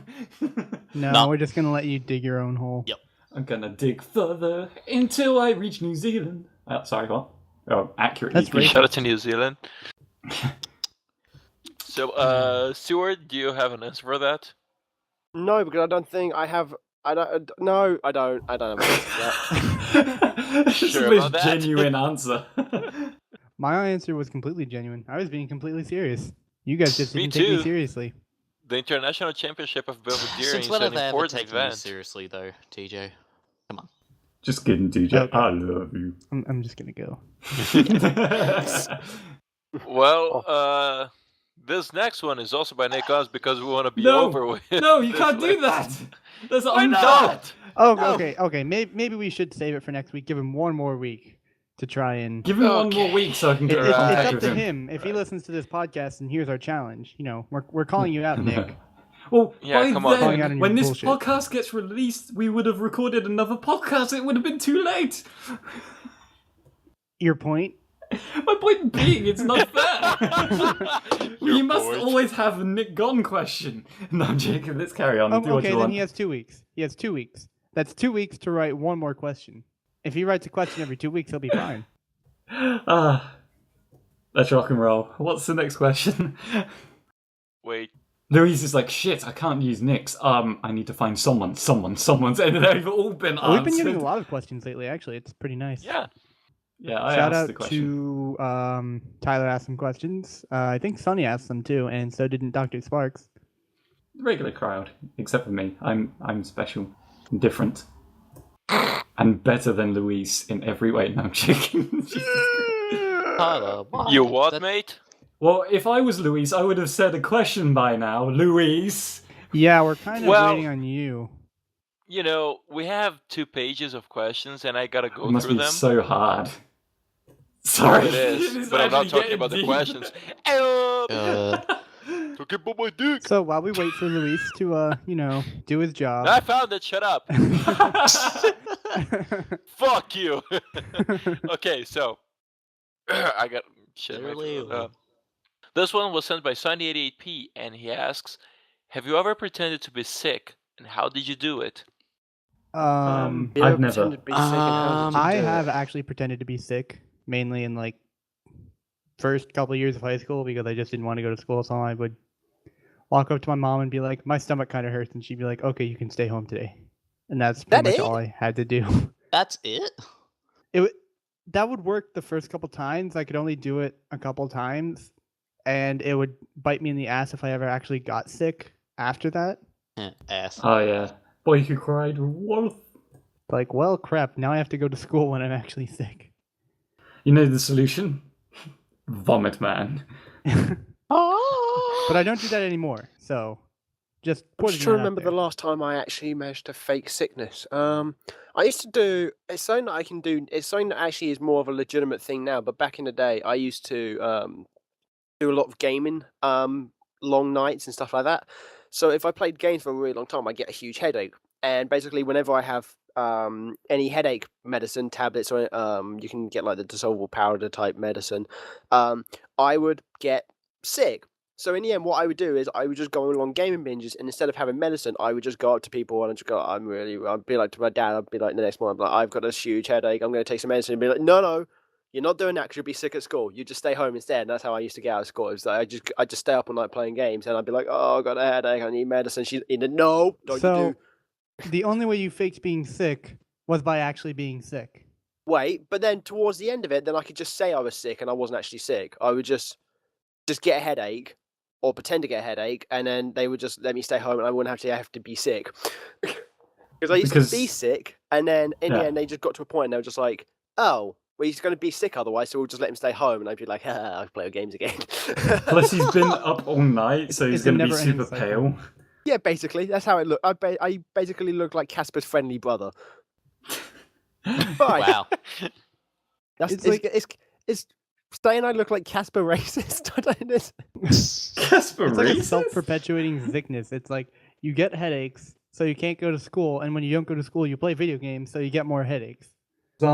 A: No,
F: No.
A: we're just gonna let you dig your own hole.
F: Yep.
B: I'm gonna dig further until I reach New Zealand. Sorry, what? Oh, accurately.
A: That's racist.
D: Shout out to New Zealand. So, Stuart, do you have an answer for that?
E: No, because I don't think I have. I don't. No, I don't. I don't have an answer for that.
B: It's
D: Sure
B: the most
D: about that?
B: genuine answer.
A: My answer was completely genuine. I was being completely serious. You guys just
D: Me
A: didn't take me
D: too.
A: seriously.
D: The International Championship of Belvedereing
F: Since
D: is
F: when
D: an
F: have they ever
D: important
F: taken you
D: event.
F: seriously, though, TJ?
B: Just kidding, DJ.
A: Okay.
B: I love you.
A: I'm just gonna go.
D: Well, this next one is also by Nick Gons because we want to be
B: No.
D: over with.
B: No, you
D: this
B: can't do
D: list.
B: that. That's
D: Why
B: unfair.
D: not?
A: Oh,
D: No.
A: okay. Maybe we should save it for next week. Give him one more week to try and.
B: Give him one more week so I can get in
A: It's
B: contact
A: up
B: with
A: to
B: him.
A: him. If he listens to this podcast and hears our challenge, we're calling you out, Nick.
B: Well,
D: Yeah,
B: by
D: come on.
A: Calling out on
B: then,
A: your
B: when this
A: bullshit.
B: podcast gets released, we would have recorded another podcast. It would have been too late.
A: Your point?
B: My point being, it's not fair. You must
D: point.
B: always have a Nick Gone question. No, Jacob, let's carry on. Do what
A: Okay,
B: you
A: then
B: want.
A: he has 2 weeks. He has 2 weeks. That's 2 weeks to write one more question. If he writes a question every 2 weeks, he'll be fine.
B: Let's rock and roll. What's the next question?
D: Wait.
B: Louise is like, shit, I can't use Nick's. I need to find someone's, and they've all been answered.
A: We've been getting a lot of questions lately, actually. It's pretty nice.
D: Yeah.
B: Yeah, I
A: Shout
B: asked
A: out
B: the question.
A: to Tyler asked some questions. I think Sonny asked them too, and so didn't Dr. Sparks.
B: Regular crowd, except for me. I'm special, and different, and better than Louise in every way. No, I'm joking.
F: Tyler, why?
D: You what,
F: That-
D: mate?
B: Well, if I was Louise, I would have said a question by now. Louise.
A: Yeah, we're kind of
D: Well-
A: waiting on you.
D: You know, we have 2 pages of questions, and I gotta go
B: It must
D: through
B: be
D: them.
B: so hard. Sorry.
D: It is,
B: It's
D: but I'm not
B: actually
D: talking about the
B: getting
D: questions. Talking about my dick.
A: So while we wait for Luis to, do his job.
D: I found it. Shut up. Fuck you. Okay, so I got shit. in my throat. This one was sent by Sunny88P, and he asks, "Have you ever pretended to be sick, and how did you do it?"
A: Um,
E: You
B: I've
E: ever
B: never.
E: pretended to be sick and how did you
A: I
E: do it?
A: have actually pretended to be sick, mainly in like first couple years of high school because I just didn't want to go to school. So I would walk up to my mom and be like, "My stomach kind of hurts," and she'd be like, "Okay, you can stay home today," and that's pretty
E: That
A: much
E: it?
A: all I had to do.
F: That's it?
A: That would work the first couple times. I could only do it a couple times, and it would bite me in the ass if I ever actually got sick after that.
F: Ass.
B: Oh yeah, boy who cried wolf.
A: Like, well, crap, now I have to go to school when I'm actually sick.
B: You know the solution? Vomit man.
A: But I don't do that anymore, so just
E: I'm
A: put
E: just
A: it
E: trying to
A: out
E: remember
A: there.
E: the last time I actually managed to fake sickness. I used to do. It's something that I can do. It's something that actually is more of a legitimate thing now. But back in the day, I used to do a lot of gaming, long nights and stuff like that. So if I played games for a really long time, I get a huge headache. And basically, whenever I have any headache medicine tablets, or you can get like the dissolvable powder type medicine, I would get sick. So in the end, what I would do is I would just go along gaming binges, and instead of having medicine, I would just go up to people and I'd just go, I'd be like to my dad, I'd be like the next morning, I'd be like, I've got this huge headache, I'm going to take some medicine, and be like, no, you're not doing that because you'll be sick at school. You just stay home instead. And that's how I used to get out of school. It was like I just stay up all night playing games, and I'd be like, oh, I got a headache, I need medicine. She's in the no, don't
A: So
E: you do.
A: the only way you faked being sick was by actually being sick.
E: Wait, but then towards the end of it, then I could just say I was sick and I wasn't actually sick. I would just get a headache or pretend to get a headache, and then they would just let me stay home and I wouldn't have to be sick. Because I used to be sick, and then in the end they just got to a point and they were just like, oh, well, he's going to be sick otherwise, so we'll just let him stay home. And I'd be like, I'll play games again.
B: Plus he's been up all night, so he's
A: It's a
B: going to be
A: never-ending
B: super
A: cycle.
B: pale.
E: Yeah, basically, that's how it looked. I basically look like Casper's friendly brother. Bye.
F: Wow.
E: That's
A: It's
E: it's saying I look like Casper racist. I don't know.
B: Casper
A: It's like a
B: racist?
A: self-perpetuating sickness. It's like you get headaches, so you can't go to school, and when you don't go to school, you play video games, so you get more headaches.
B: Sorry.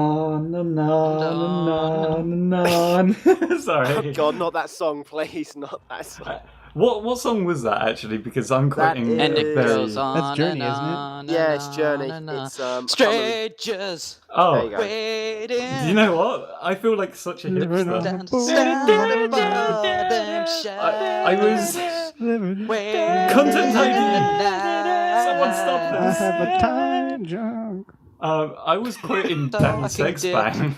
E: Oh God, not that song, please, not that song.
B: What song was that actually? Because I'm quoting
F: And it
B: very...
F: goes on.
A: That's Journey,
F: and
A: isn't it?
F: on
E: Yeah,
F: and
E: it's Journey.
F: on and on.
E: It's I can't remember-
F: Strangers
E: There
B: Oh,
E: you go.
F: waiting.
B: do you know what? I feel like such a hipster.
F: Stand above them
B: I was...
F: shadows, waiting
B: Content ID.
F: in the night.
B: Someone stop
A: I
B: this.
A: have a time junk.
B: I was quoting Dan
F: Talking
B: Sexbang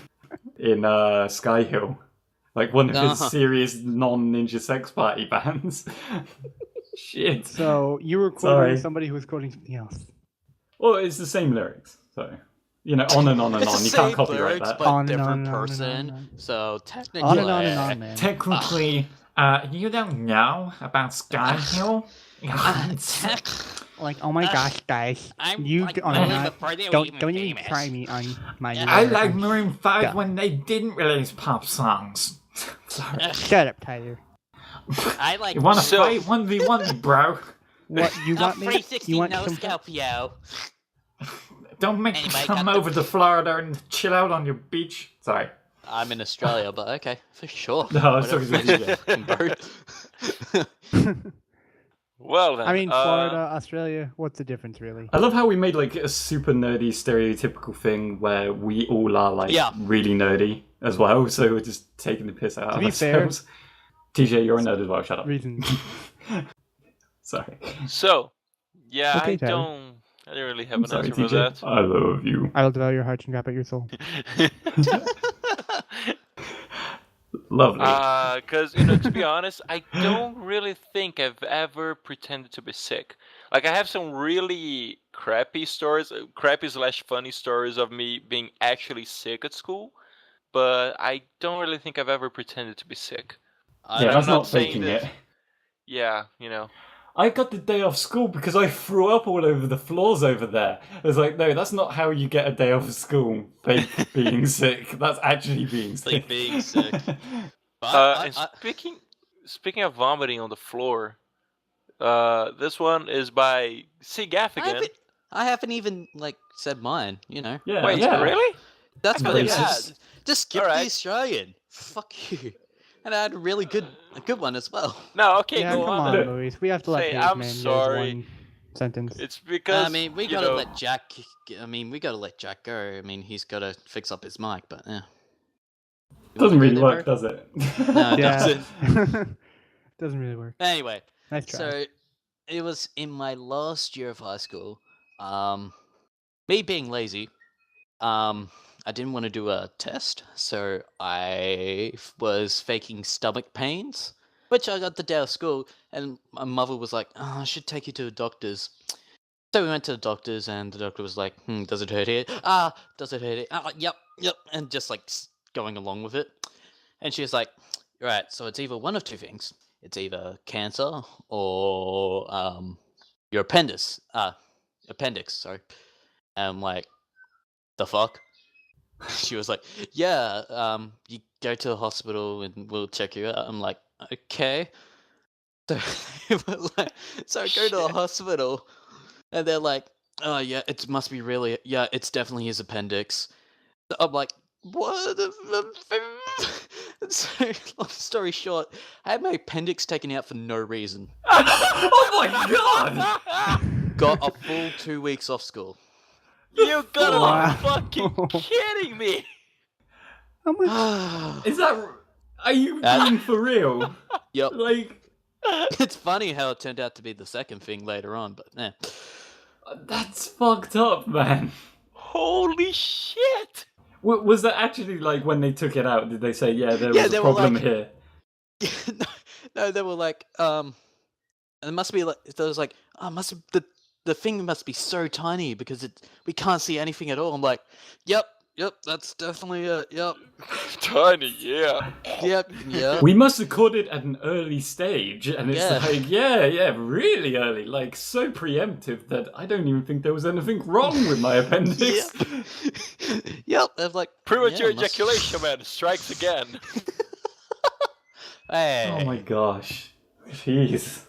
B: in Sky Hill. Like one of his
F: Uh-huh.
B: serious non-Ninja Sex Party bands. Shit.
A: So you were quoting
B: Sorry.
A: somebody who was quoting something else.
B: Well, it's the same lyrics, so... You know, on and on and
F: It's
B: on.
F: the
B: You
F: same
B: can't copyright
F: lyrics,
B: that.
F: but
A: On and
F: different
A: on and on and
F: person.
A: on.
F: So technically,
A: On and on and on, man.
B: Technically, you don't know about Sky Hill?
A: like, oh my gosh, guys,
F: I'm
A: you
F: like
A: are
F: really
A: not.
F: before they were
A: Don't
F: even
A: even
F: famous.
A: try me on my.
F: I
B: like Maroon 5
A: Yeah.
B: when they didn't release pop songs. Sorry.
A: Shut up, Tyler.
F: I like
B: You want to
D: So-
B: fight 1v1, bro?
A: What you
F: a
A: want me?
F: 360
A: You want
F: no
A: some?
F: Scorpio.
B: Don't make me
F: Anybody
B: come
F: got the-
B: over to Florida and chill out on your beach. Sorry.
F: I'm in Australia, but okay, for sure.
B: No, I was
F: Whatever.
B: talking to
F: Bird.
D: Well then.
A: I mean, Florida, Australia. What's the difference, really?
B: I love how we made like a super nerdy, stereotypical thing where we all are like
F: Yeah.
B: really nerdy as well. So we're just taking the piss out
A: To
B: of
A: be fair-
B: ourselves. TJ, you're a nerd as well. Shut up.
A: Reason.
B: Sorry.
D: So, yeah,
A: Okay,
D: I
A: Tyler.
D: don't really have
B: I'm
D: an
B: sorry,
D: answer for
B: TJ.
D: that.
B: I love you.
A: I will devour your heart and grab at your soul.
B: Lovely.
D: Because, to be honest, I don't really think I've ever pretended to be sick. Like, I have some really crappy stories, crappy/funny stories of me being actually sick at school, but I don't really think I've ever pretended to be sick.
B: yeah,
D: I'm
B: that's
D: not
B: not
D: saying
B: faking
D: that-
B: it.
D: Yeah,
B: I got the day off school because I threw up all over the floors over there. I was like, no, that's not how you get a day off of school. Fake being sick. That's actually being sick.
F: Like being sick. But
D: and speaking of vomiting on the floor, this one is by C. Gaffigan.
F: I haven't even said mine.
B: Yeah,
D: Wait,
B: yeah.
D: really?
F: That's
B: Not
F: really
B: racist.
F: bad. Just skip
D: Alright.
F: the Australian. Fuck you. And I had a good one as well.
D: No, okay,
A: Yeah,
D: go
A: come
D: on.
A: on, Luis. We have to let
D: Say,
A: Hayes
D: I'm
A: man get his
D: sorry.
A: one sentence.
D: It's because
F: I mean, we gotta let Jack. I mean, we gotta let Jack go. I mean, he's gotta fix up his mic, but yeah. You
B: Doesn't
F: wanna
B: really
F: go
B: work,
F: there,
B: does it?
F: bro? No, it
A: Yeah.
F: doesn't.
A: Doesn't really work.
F: Anyway,
A: Nice try.
F: so it was in my last year of high school. Me being lazy, I didn't want to do a test, so I was faking stomach pains, which I got the day of school, and my mother was like, "Oh, I should take you to a doctor's." So we went to the doctor's, and the doctor was like, does it hurt here? Does it hurt here? Yep, and just going along with it. And she was like, right, so it's either one of two things. It's either cancer or your appendix, sorry. And I'm like, the fuck? She was like, yeah, you go to the hospital and we'll check you out. I'm like, okay. So, so I go to the hospital and they're like, oh yeah, it's definitely his appendix. So I'm like, what? So, long story short, I had my appendix taken out for no reason.
B: Oh my god!
F: Got a full 2 weeks off school.
D: You gotta
A: Wow.
D: be fucking kidding me!
A: How much?
B: Is that... Are you being for real?
F: Yep.
B: Like,
F: It's funny how it turned out to be the second thing later on, but eh.
B: that's fucked up, man.
D: Holy shit!
B: Was that actually like when they took it out? Did they say, yeah, there was
F: they
B: a
F: were
B: problem
F: like-
B: here?
F: No, they were like, it must be like, there was like, the thing must be so tiny because we can't see anything at all. I'm like, yep, that's definitely it, yep,
D: Tiny, yeah.
F: yep.
B: We must have caught it at an early stage, and it's
F: Yeah.
B: like, yeah, really early, like so preemptive that I don't even think there was anything wrong with my appendix.
F: Yep, I'm like,
D: Premature
F: yeah, must-
D: ejaculation, man, strikes again.
F: Hey.
B: Oh my gosh, jeez,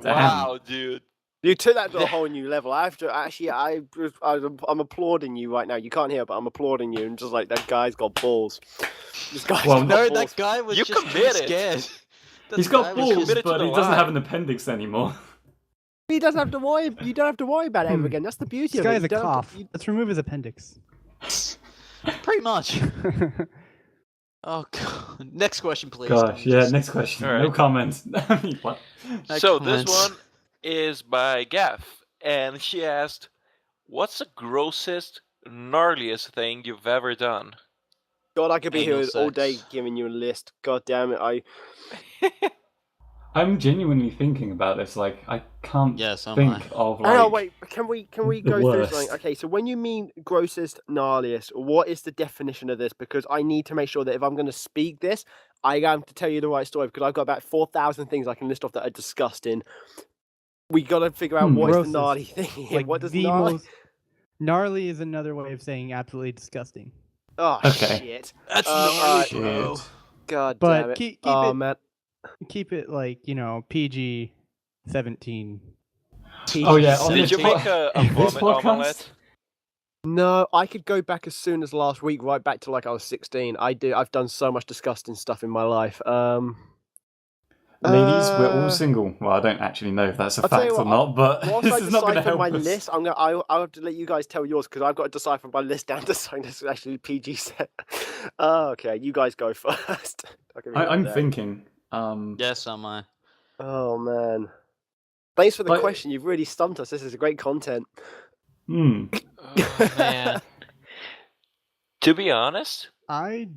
B: damn.
D: Wow, dude.
E: You took that to a whole new level. I have to actually. I'm applauding you right now. You can't hear, but I'm applauding you. And just like that guy's got balls. This guy's
B: Well,
E: got
F: No,
E: balls.
F: that guy was
D: You
F: just
D: committed.
F: scared.
B: He's
F: That
B: got
F: guy was
B: balls,
F: just-
D: committed to
B: but
D: the
B: he doesn't
D: lie.
B: have an appendix anymore.
E: He doesn't have to worry. You don't have to worry about it ever again. That's the beauty
A: This
E: of
A: guy
E: it.
A: has
E: You
A: a
E: don't have
A: cough.
E: to-
A: Let's remove his appendix.
F: Pretty much. Oh god. Next question, please.
B: Gosh, yeah. Next question.
D: All
B: No
D: right.
B: comment. I mean, what?
F: No
D: So
F: comments.
D: this one is by Gaff, and she asked, "What's the grossest, gnarliest thing you've ever done?"
E: God, I could be
F: Anal
E: here all day
F: sex.
E: giving you a list. God damn it!
B: I'm genuinely thinking about this. Like, I can't
F: Yeah, so am
B: think of like.
E: Oh wait, can we
B: the
E: go through
B: worst.
E: something? Okay, so when you mean grossest, gnarliest, what is the definition of this? Because I need to make sure that if I'm going to speak this, I have to tell you the right story. Because I've got about 4,000 things I can list off that are disgusting. We gotta figure out what is the
A: Grossest.
E: gnarly thing.
A: Like
E: What does
A: the
E: gnarly?
A: most gnarly is another way of saying absolutely disgusting.
E: Oh
B: Okay.
E: shit!
F: That's
E: gnarly,
F: bro.
B: Shit.
E: God
A: But
E: damn it!
A: keep
E: Oh
A: it
E: man.
A: keep it like PG-17.
B: Oh yeah, on
D: Did
B: this
D: you
B: po-
D: make a
B: this
D: vomit
B: podcast?
D: omelette?
E: No, I could go back as soon as last week, right back to like I was 16. I've done so much disgusting stuff in my life.
B: Ladies, we're all single. Well, I don't actually know if that's a
E: I'll tell you
B: fact or
E: what,
B: not, but
E: Whilst
B: this
E: I
B: is not going to
E: decipher
B: help
E: my
B: us.
E: list, I'll have to let you guys tell yours because I've got to decipher my list down to something that's actually PG set. Okay, you guys go first.
B: I'm thinking.
F: Yes, am I?
E: Oh man, thanks for the
B: Like-
E: question. You've really stumped us. This is great content.
B: Hmm.
D: Oh, man. To be honest,
A: Sorry,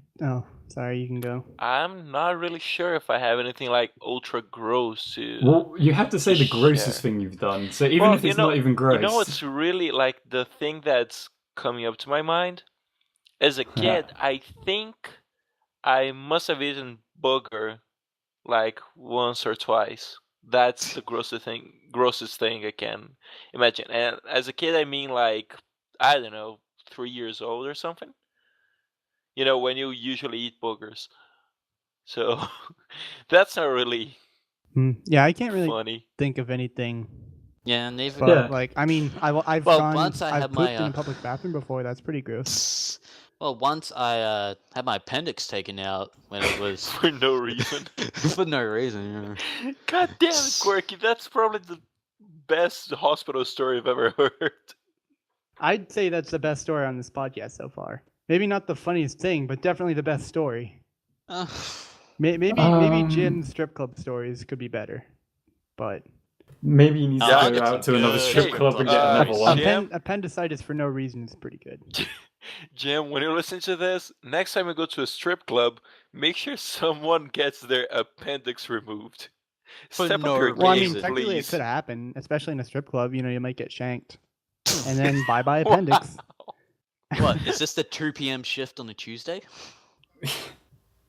A: you can go.
D: I'm not really sure if I have anything like ultra gross to.
B: Well, you have to say the grossest
D: Share.
B: thing you've done. So even
D: Well,
B: if it's not even gross.
D: You know what's really like the thing that's coming up to my mind? As a kid, I think I must have eaten booger like once or twice. That's the grossest thing I can imagine. And as a kid, I mean like, I don't know, 3 years old or something. You know, when you usually eat boogers. So that's not really
A: Yeah, I can't really
D: funny.
A: think of anything.
F: Yeah, neither.
A: But
B: Yeah.
A: like, I mean, I've
F: Well,
A: gone,
F: once I
A: I've
F: had
A: pooped
F: my,
A: in a public bathroom before. That's pretty gross.
F: Well, once I had my appendix taken out when it was
D: For no reason.
F: for no reason. Yeah.
D: God damn it, Quirky. That's probably the best hospital story I've ever heard.
A: I'd say that's the best story on this podcast so far. Maybe not the funniest thing, but definitely the best story. Maybe Jim's strip club stories could be better, but
B: Maybe you need to
F: I'll
B: go
F: get
B: out
F: some
B: to another
F: good
B: strip
F: strip
B: club and
F: clubs.
B: get another one.
D: Jim?
A: appendicitis for no reason is pretty good.
D: Jim, when you listen to this, next time you go to a strip club, make sure someone gets their appendix removed.
F: For
D: Step
F: no
D: up your
A: Well, I
D: game,
A: mean, technically it
D: please.
A: could happen, especially in a strip club. You know, you might get shanked, and then bye appendix.
F: What is this the 2 p.m. shift on a Tuesday?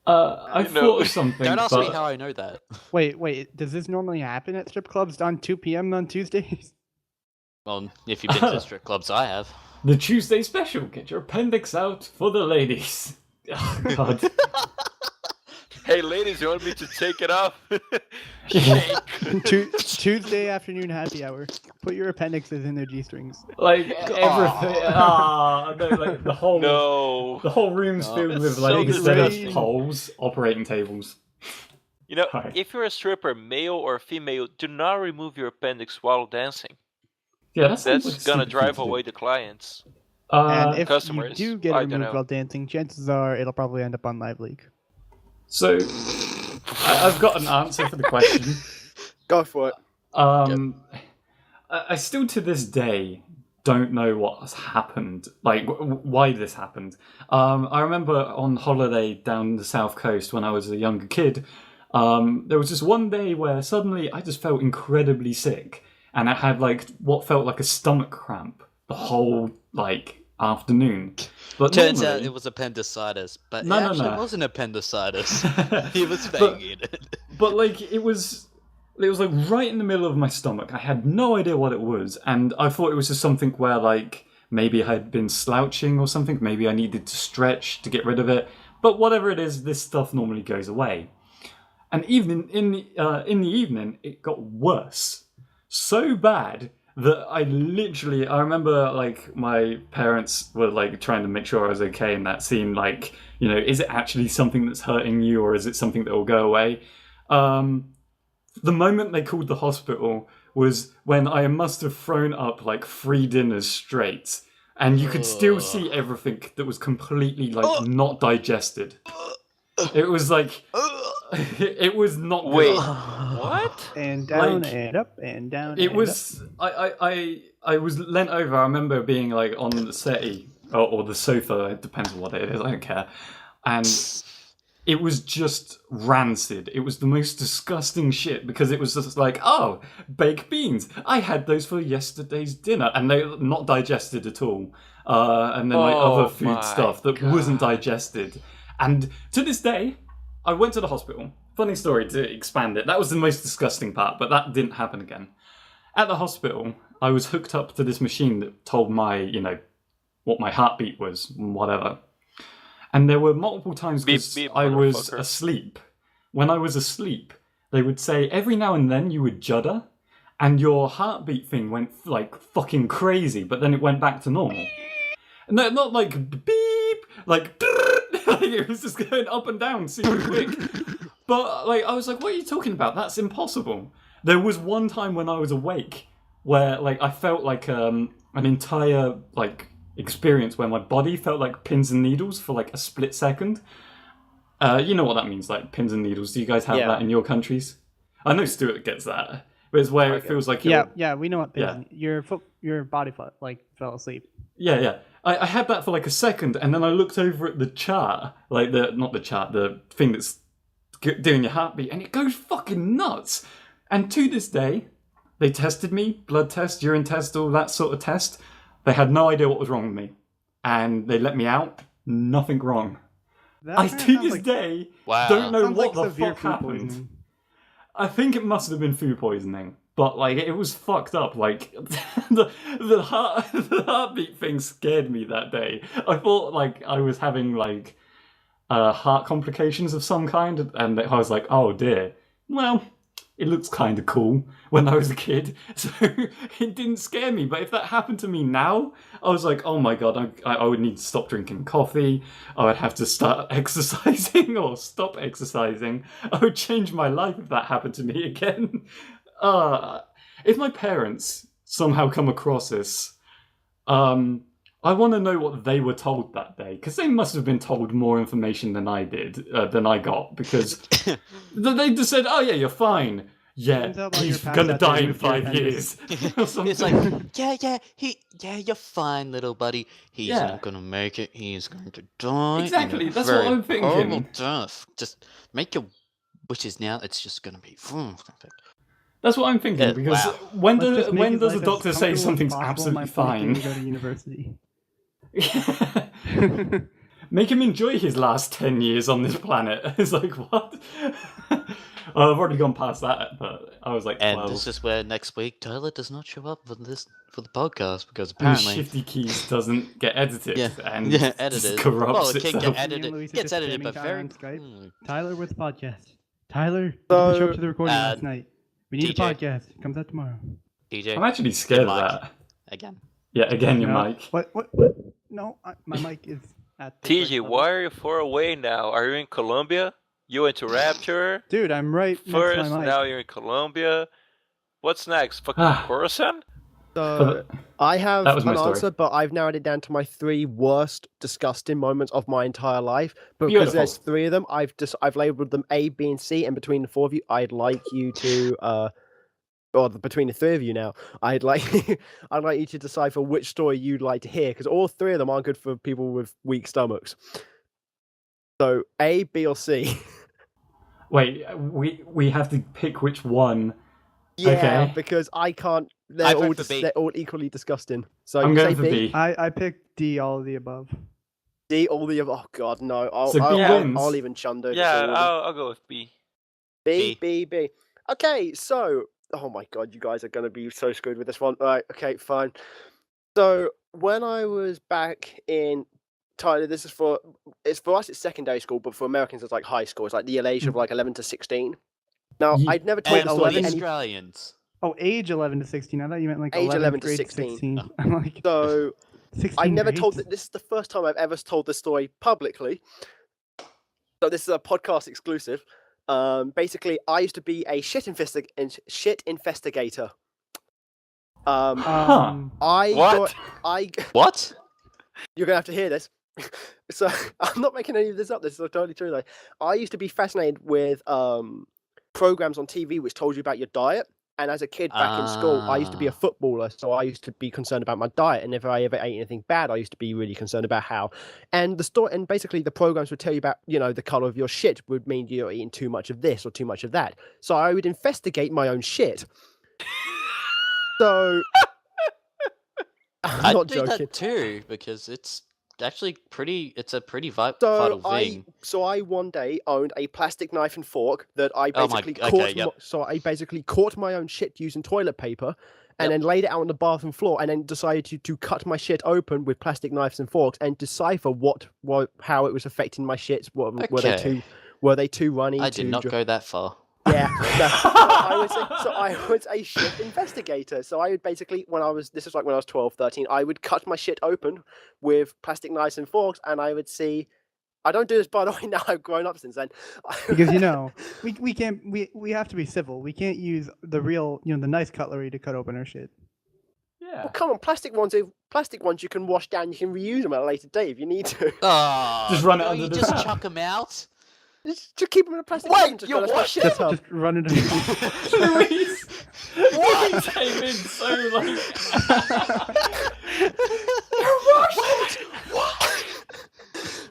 B: I
D: You know-
B: thought of something,
F: Don't ask
B: but
F: me how I know that.
A: Wait, does this normally happen at strip clubs on 2 p.m. on Tuesdays?
F: Well, if you've been to strip clubs, I have.
B: the Tuesday special, get your appendix out for the ladies. Oh, God.
D: Hey, ladies, you want me to take it off? Shake.
A: Tuesday afternoon happy hour. Put your appendixes in their g-strings.
B: Like everything. No, like the whole
D: No.
B: the whole room's filled
F: that's
B: with
D: so
B: like instead of
A: disgusting.
B: poles, operating tables.
D: You know,
B: Hi.
D: if you're a stripper, male or female, do not remove your appendix while dancing.
B: Yeah, that's
D: That's
B: like
D: gonna
B: stupid
D: drive
B: thing to do.
D: away the clients.
A: And if
D: Customers,
A: you do get
D: I
A: it
D: don't
A: removed
D: know.
A: while dancing, chances are it'll probably end up on Live Leak.
B: So I've got an answer for the question.
E: Go for it.
B: I still to this day don't know what has happened, like why this happened. I remember on holiday down the south coast when I was a younger kid, there was just one day where suddenly I just felt incredibly sick, and I had like what felt like a stomach cramp the whole like afternoon. But
F: Turns
B: normally-
F: out it was appendicitis, but
B: No,
F: it
B: no,
F: actually
B: no.
F: wasn't appendicitis. He was
B: But-
F: faking it.
B: But like it was like right in the middle of my stomach. I had no idea what it was, and I thought it was just something where like maybe I had been slouching or something. Maybe I needed to stretch to get rid of it. But whatever it is, this stuff normally goes away. And even in the evening, it got worse, so bad that I remember like my parents were like trying to make sure I was okay in that scene. Like, you know, is it actually something that's hurting you, or is it something that will go away? The moment they called the hospital was when I must have thrown up like 3 dinners straight, and you could still see everything that was completely like not digested. It was like it was not good.
D: Wait, what?
A: And down
B: Like,
A: and up and down.
B: It
A: and
B: was I was leant over. I remember being like on the settee or the sofa. It depends on what it is. I don't care. And it was just rancid. It was the most disgusting shit because it was just like, oh, baked beans. I had those for yesterday's dinner, and they're not digested at all. And then like
D: Oh
B: other food
D: my
B: stuff that wasn't digested. And to this day, I went to the hospital. Funny story to expand it. That was the most disgusting part, but that didn't happen again. at the hospital, I was hooked up to this machine that told my, what my heartbeat was, whatever. And there were multiple times because I was asleep. When I was asleep, they would say every now and then you would judder, and your heartbeat thing went like fucking crazy, but then it went back to normal. No, not like beep, like it was just going up and down super quick. But like I was like, what are you talking about? That's impossible. There was one time when I was awake where like I felt like an entire like experience where my body felt like pins and needles for like a split second. You know what that means, like pins and needles. Do you guys have that in your countries? I know Stuart gets that, but it's where it feels like
A: yeah, we know what pins. Your body fell asleep.
B: Yeah. I had that for like a second, and then I looked over at the chart, like the thing that's doing your heartbeat, and it goes fucking nuts. And to this day, they tested me, blood test, urine test, all that sort of test. They had no idea what was wrong with me, and they let me out. Nothing wrong. I to this day don't know what the fuck happened. I think it must have been food poisoning. But like it was fucked up. Like the heartbeat thing scared me that day. I thought like I was having like heart complications of some kind, and I was like, oh dear. Well, it looks kind of cool when I was a kid, so it didn't scare me. But if that happened to me now, I was like, oh my god, I would need to stop drinking coffee. I would have to start exercising or stop exercising. I would change my life if that happened to me again. If my parents somehow come across this, I want to know what they were told that day, because they must have been told more information than I got, because they just said, oh yeah, you're fine. Yeah, he's gonna die in 5 years.
F: It's like, you're fine, little buddy. He's not gonna make it. He's going to die.
B: Exactly, that's what I'm thinking.
F: Horrible death. Just make your wishes now. It's just gonna be.
B: That's what I'm thinking, because when does a doctor say something's absolutely fine?
A: Go to university.
B: Make him enjoy his last 10 years on this planet. It's like, what? Well, I've already gone past that, but I was like 12.
F: And this is where next week Tyler does not show up for the podcast, because apparently
B: Shifty Keys doesn't get edited and
F: edited.
B: Corrupts
F: it
B: itself.
F: gets edited, but very
A: Skype. Tyler with the podcast. Tyler, didn't show up to the recording last night. We need a podcast. It comes out tomorrow.
F: DJ,
B: I'm actually scared of that.
F: Again.
B: Yeah, again, your mic.
A: What? No, my mic is at the
D: TJ, why are you far away now? Are you in Colombia? You went to Rapture?
A: Dude, I'm right
D: first,
A: next to my mic.
D: now you're in Colombia. What's next? Fucking Coruscant?
E: So, I have an answer, but I've narrowed it down to my 3 worst disgusting moments of my entire life. But because there's 3 of them, I've labelled them A, B, and C, and between the 4 of you, I'd like you to or between the 3 of you now, I'd like you to decipher which story you'd like to hear, because all 3 of them aren't good for people with weak stomachs. So A, B, or C.
B: Wait, we have to pick which one.
E: Yeah,
B: okay.
E: Because I can't. They're all equally disgusting. So
B: I'm
E: you
B: going
E: say
B: for
E: B?
B: B.
A: I picked D, all of the above.
E: D, all the above. Oh god, no. I'll even chunder.
D: Yeah, I'll go with B.
E: B. Okay, so oh my god, you guys are gonna be so screwed with this one. All right, okay, fine. So when I was back in Tyler, it's for us it's secondary school, but for Americans it's like high school. It's like the age of like 11 to 16. Now I'd never told the story to
F: Australians.
A: Oh, age 11 to 16. I thought you meant like
E: age 11 to 16. I'm like, so I never told that. This is the first time I've ever told this story publicly. So this is a podcast exclusive. Basically, I used to be a shit investigator.
F: What?
E: You're gonna have to hear this. So I'm not making any of this up. This is totally true. Though I used to be fascinated with programs on TV which told you about your diet. And as a kid back in school, I used to be a footballer, so I used to be concerned about my diet. And if I ever ate anything bad, I used to be really concerned about how. And basically the programs would tell you about, the color of your shit would mean you're eating too much of this or too much of that. So I would investigate my own shit. So I'm not joking.
F: That too, because it's actually pretty. It's a pretty vital
E: So
F: thing.
E: I one day owned a plastic knife and fork that I
F: Oh my-
E: basically
F: okay,
E: caught.
F: yep.
E: So I basically caught my own shit using toilet paper, and then laid it out on the bathroom floor, and then decided to cut my shit open with plastic knives and forks and decipher how it was affecting my shits. Were they too runny?
F: I did not go that far.
E: Yeah, I was a shit investigator. So I would basically, this was like when I was 12, 13, I would cut my shit open with plastic knives and forks, and I would see. I don't do this, by the way. Now I've grown up since then.
A: Because we can't. We have to be civil. We can't use the real, the nice cutlery to cut open our shit.
B: Yeah.
E: Well, come on, plastic ones you can wash down. You can reuse them at a later date if you need to.
B: Just run it under
F: you
B: the
F: just
B: tap.
F: chuck them out.
E: Just keep them in a plastic.
D: Wait,
E: just
D: you
E: gotta
D: wash
E: start
D: it?
E: shit up.
A: Just run it.
B: Louise! What? Came in so like...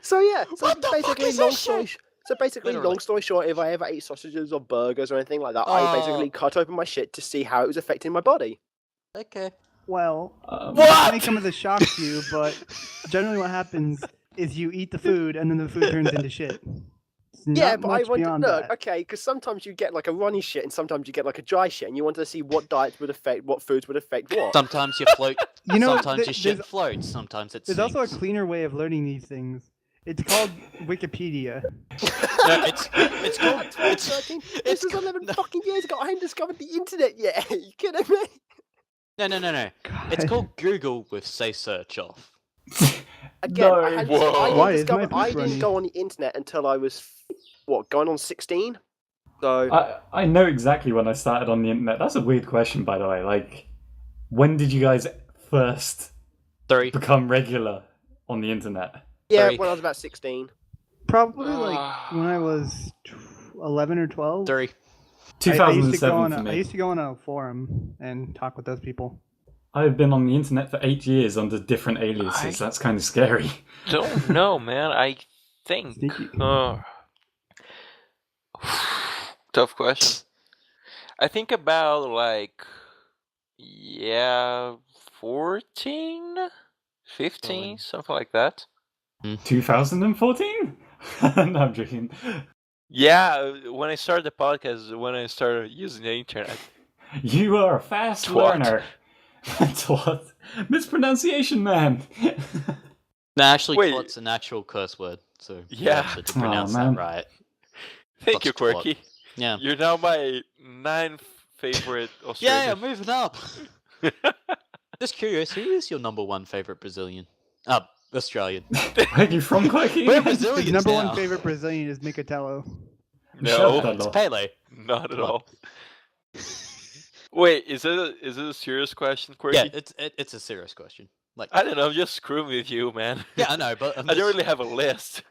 E: So yeah,
F: What the fuck is this shit? Literally.
E: long story short, if I ever ate sausages or burgers or anything like that,
F: Oh.
E: I basically cut open my shit to see how it was affecting my body.
F: Okay.
A: Well,
B: What?
A: it may come as a shock to you, but generally what happens is you eat the food and then the food turns into shit. It's
E: Yeah,
A: not
E: but I
A: much
E: want to
A: beyond
E: look,
A: that.
E: okay, because sometimes you get like a runny shit and sometimes you get like a dry shit, and you want to see what diets would affect what foods would affect what.
F: Sometimes you float. Sometimes your shit floats. Sometimes it
A: There's
F: sinks.
A: also a cleaner way of learning these things. It's called Wikipedia.
F: No, it's called. It's
E: 13. This was 11 fucking years ago. I hadn't discovered the internet yet. Are you kidding me?
F: No. It's
A: God.
F: called Google with say search off.
E: Again,
B: No.
A: Why is my
E: I
A: poop runny?
E: didn't go on the internet until I was going on 16. So
B: I know exactly when I started on the internet. That's a weird question, by the way. Like, when did you guys first
F: 3.
B: become regular on the internet?
E: yeah,
F: Three.
E: when I was about 16.
A: Probably like when I was 11 or 12.
F: 3.
A: I used to
B: 2007
A: go
B: for
A: I
B: me.
A: used to go on a forum and talk with those people.
B: I've been on the internet for 8 years under different aliases. That's kind of scary.
D: Don't know, man. I think.
A: Sneaky.
D: Tough question. I think about 14, 15, something like that.
B: 2014? No, I'm joking.
D: Yeah, when I started the podcast, when I started using the internet.
B: You are a fast
D: Twat.
B: learner. Twat. Mispronunciation, man.
F: No, actually,
D: Wait.
F: twat's an actual curse word. So you
D: Yeah.
F: actually did pronounce
B: man.
F: that right.
D: Thank you,
F: That's twat.
D: Quirky.
F: Yeah.
D: You're now my 9th favorite
F: Yeah,
D: Australian.
F: moving up. Just curious, who is your number 1 favorite Brazilian? Australian.
B: Where are you from, Quirky?
F: We're
B: again?
A: His
F: Brazilians
A: number
F: now.
A: one favorite Brazilian is Nicatello.
D: No,
B: Shut
F: It's
B: up.
F: Pele.
D: not at
F: Come on.
D: all. Wait, is it a serious question, Quirky?
F: Yeah, it's a serious question. Like,
D: I don't know. I'm just screwing with you, man.
F: yeah, I know, but
D: I don't really have a list.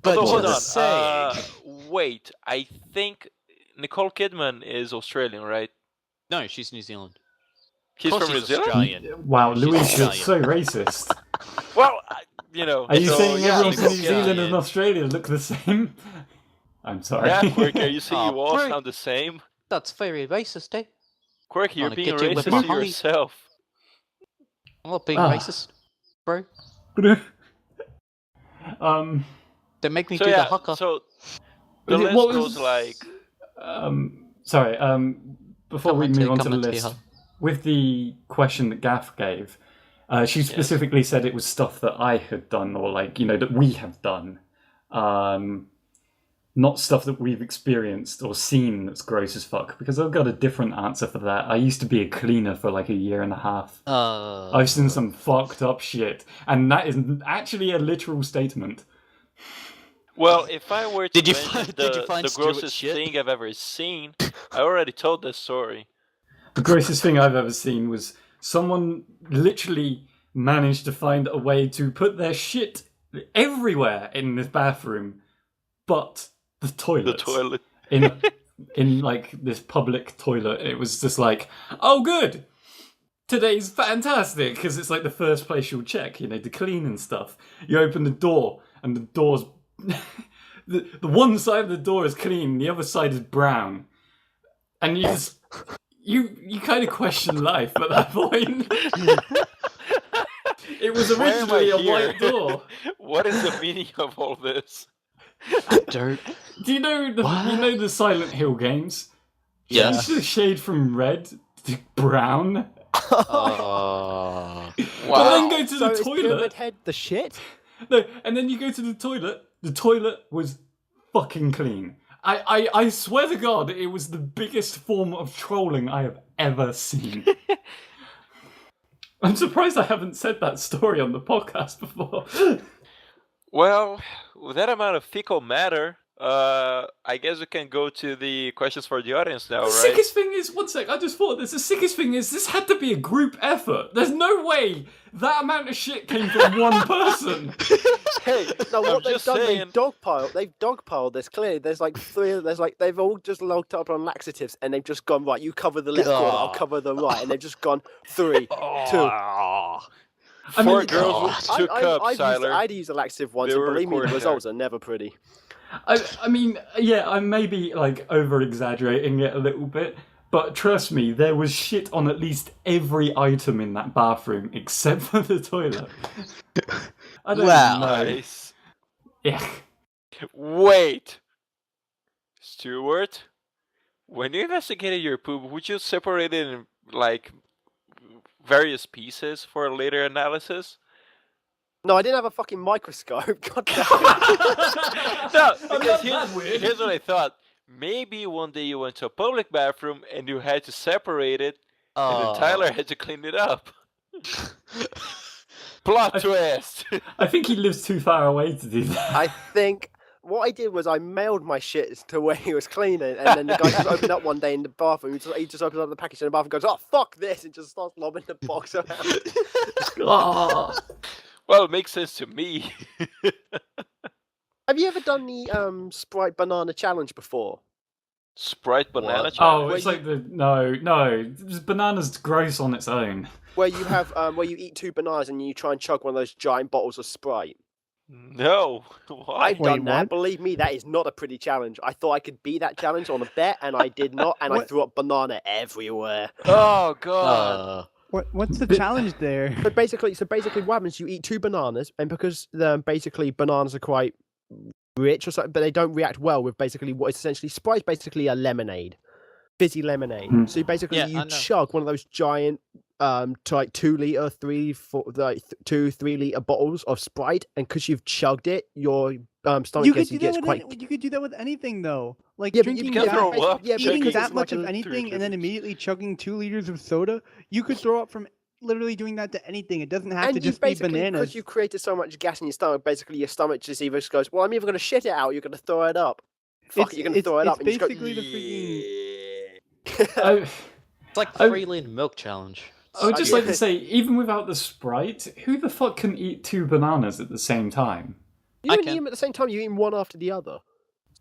F: But
D: Although, hold on.
F: just saying.
D: Wait, I think Nicole Kidman is Australian, right?
F: No, she's New Zealand.
D: She's
F: Of course
D: from New
F: she's
D: Zealand.
F: Australian.
B: Wow,
F: She's
B: Louise, you're
F: Australian.
B: so racist.
D: Well,
B: Are you
D: so,
B: saying
D: yeah,
B: everyone from
D: Nicole
B: New
D: Kidman.
B: Zealand and Australia look the same? I'm sorry.
D: Yeah, Quirky, are you saying
F: Oh,
D: you all
F: Quirky.
D: sound the same?
F: That's very racist, eh?
D: Quirky, you're
F: Wanna
D: being
F: get you with
D: racist
F: my
D: to
F: honey?
D: yourself.
F: I'm not being
B: Ah.
F: racist, bro. They make me
D: So
F: do
D: yeah,
F: the haka.
D: so the
B: Is it-
D: list
B: what
D: goes
B: was-
D: like.
B: Sorry, before we
F: Come on,
B: move on
F: come
B: to the
F: on,
B: list,
F: Tiha.
B: with the question that Gaff gave, she specifically said it was stuff that I had done, or that we have done. Not stuff that we've experienced or seen that's gross as fuck, because I've got a different answer for that. I used to be a cleaner for like a year and a half. I've seen some fucked up shit, and that is actually a literal statement.
D: Well, if I were to
F: Did you
D: mention
F: find- did you find
D: the
F: Stuart
D: grossest
F: shit?
D: thing I've ever seen, I already told this story.
B: The grossest thing I've ever seen was someone literally managed to find a way to put their shit everywhere in this bathroom, but the toilet.
D: The toilet.
B: in like this public toilet. It was just like, oh good, today's fantastic, because it's like the first place you'll check, to clean and stuff. You open the door and the door's the one side of the door is clean, the other side is brown, and you just you kind of question life at that point. It was
D: Why am I
B: originally a
D: here?
B: white door.
D: What is the meaning of all this?
F: Dirt.
B: Do you know the Silent Hill games?
F: Yeah.
B: Change the shade from red to brown.
D: Wow.
B: But then go to
E: So
B: the
E: is Pyramid
B: toilet.
E: Head the shit?
B: No, and then you go to the toilet. The toilet was fucking clean. I swear to God, it was the biggest form of trolling I have ever seen. I'm surprised I haven't said that story on the podcast before.
D: Well, with that amount of fecal matter, I guess we can go to the questions for the audience now,
B: The
D: right?
B: sickest thing is, one sec, I just thought this. The sickest thing is, this had to be a group effort. There's no way that amount of shit came from one person.
E: Hey, no,
D: I'm
E: what they've
D: just
E: done,
D: saying.
E: they've dogpiled this clearly. There's like three, they've all just logged up on laxatives and they've just gone, right, you cover the left corner, I'll cover the right, and they've just gone 3, 2.
B: I mean,
D: Four girls with 2 cups, Tyler.
E: I'd used a laxative once,
D: They
E: and
D: were
E: believe me, the
D: recording
E: results are never pretty.
B: I mean, yeah, I may be like over exaggerating it a little bit, but trust me, there was shit on at least every item in that bathroom except for the toilet. I don't
F: Wow.
B: know.
D: Nice.
B: Yeah.
D: Wait, Stuart, when you investigated your poop, would you separate it in like various pieces for a later analysis?
E: No, I didn't have a fucking microscope. God damn.
D: No,
B: I'm
D: because
B: not that weird.
D: here's what I thought. Maybe one day you went to a public bathroom and you had to separate it, and then Tyler had to clean it up. Plot twist.
B: I think he lives too far away to do that.
E: I think what I did was I mailed my shit to where he was cleaning, and then the guy just opened up one day in the bathroom. He just opens up the package in the bathroom and goes, "Oh, fuck this," and just starts lobbing the box around.
B: Oh.
D: Well, it makes sense to me.
E: Have you ever done the Sprite Banana Challenge before?
D: Sprite banana
F: What?
D: challenge?
B: Oh, it's like the no. Banana's gross on its own.
E: Where you have where you eat 2 bananas and you try and chug one of those giant bottles of Sprite.
D: No. Why?
E: I've done
A: Wait,
E: that.
A: what?
E: Believe me, that is not a pretty challenge. I thought I could beat that challenge on a bet, and I did not, and I
A: What?
E: threw up banana everywhere.
D: Oh god.
A: What's the challenge there?
E: But basically, what happens? You eat 2 bananas, and because basically bananas are quite rich or something, but they don't react well with basically what is essentially Sprite's basically a lemonade, fizzy lemonade.
B: Mm.
E: So basically,
F: Yeah, I
E: you
F: know.
E: chug one of those giant, to like 2 liter, 3 liter bottles of Sprite, and because you've chugged it, your stomach gets quite.
A: You could do that with anything though. Like
E: Yeah, but
A: drinking
D: can
A: that,
D: throw up.
E: Yeah,
A: eating
E: because
A: that
E: it's
A: much
E: like
A: of
E: a-
A: anything and then
D: 3
A: immediately chugging 2 liters of soda, you could throw up from literally doing that to anything. It doesn't have to
E: And you
A: just be
E: basically,
A: bananas.
E: because you created so much gas in your stomach, basically your stomach just either just goes, well, I'm either going to shit it out or you're going to throw it up. Fuck it, you're going to throw it up. And
A: It's
E: you just
A: basically
E: go,
A: the
B: I,
F: It's like
B: I-
F: 3 liter milk challenge.
B: I would just like to
E: Yeah.
B: say, even without the Sprite, who the fuck can eat 2 bananas at the same time?
E: You
F: I
E: don't eat
F: can.
E: them at the same time. You eat them one after the other.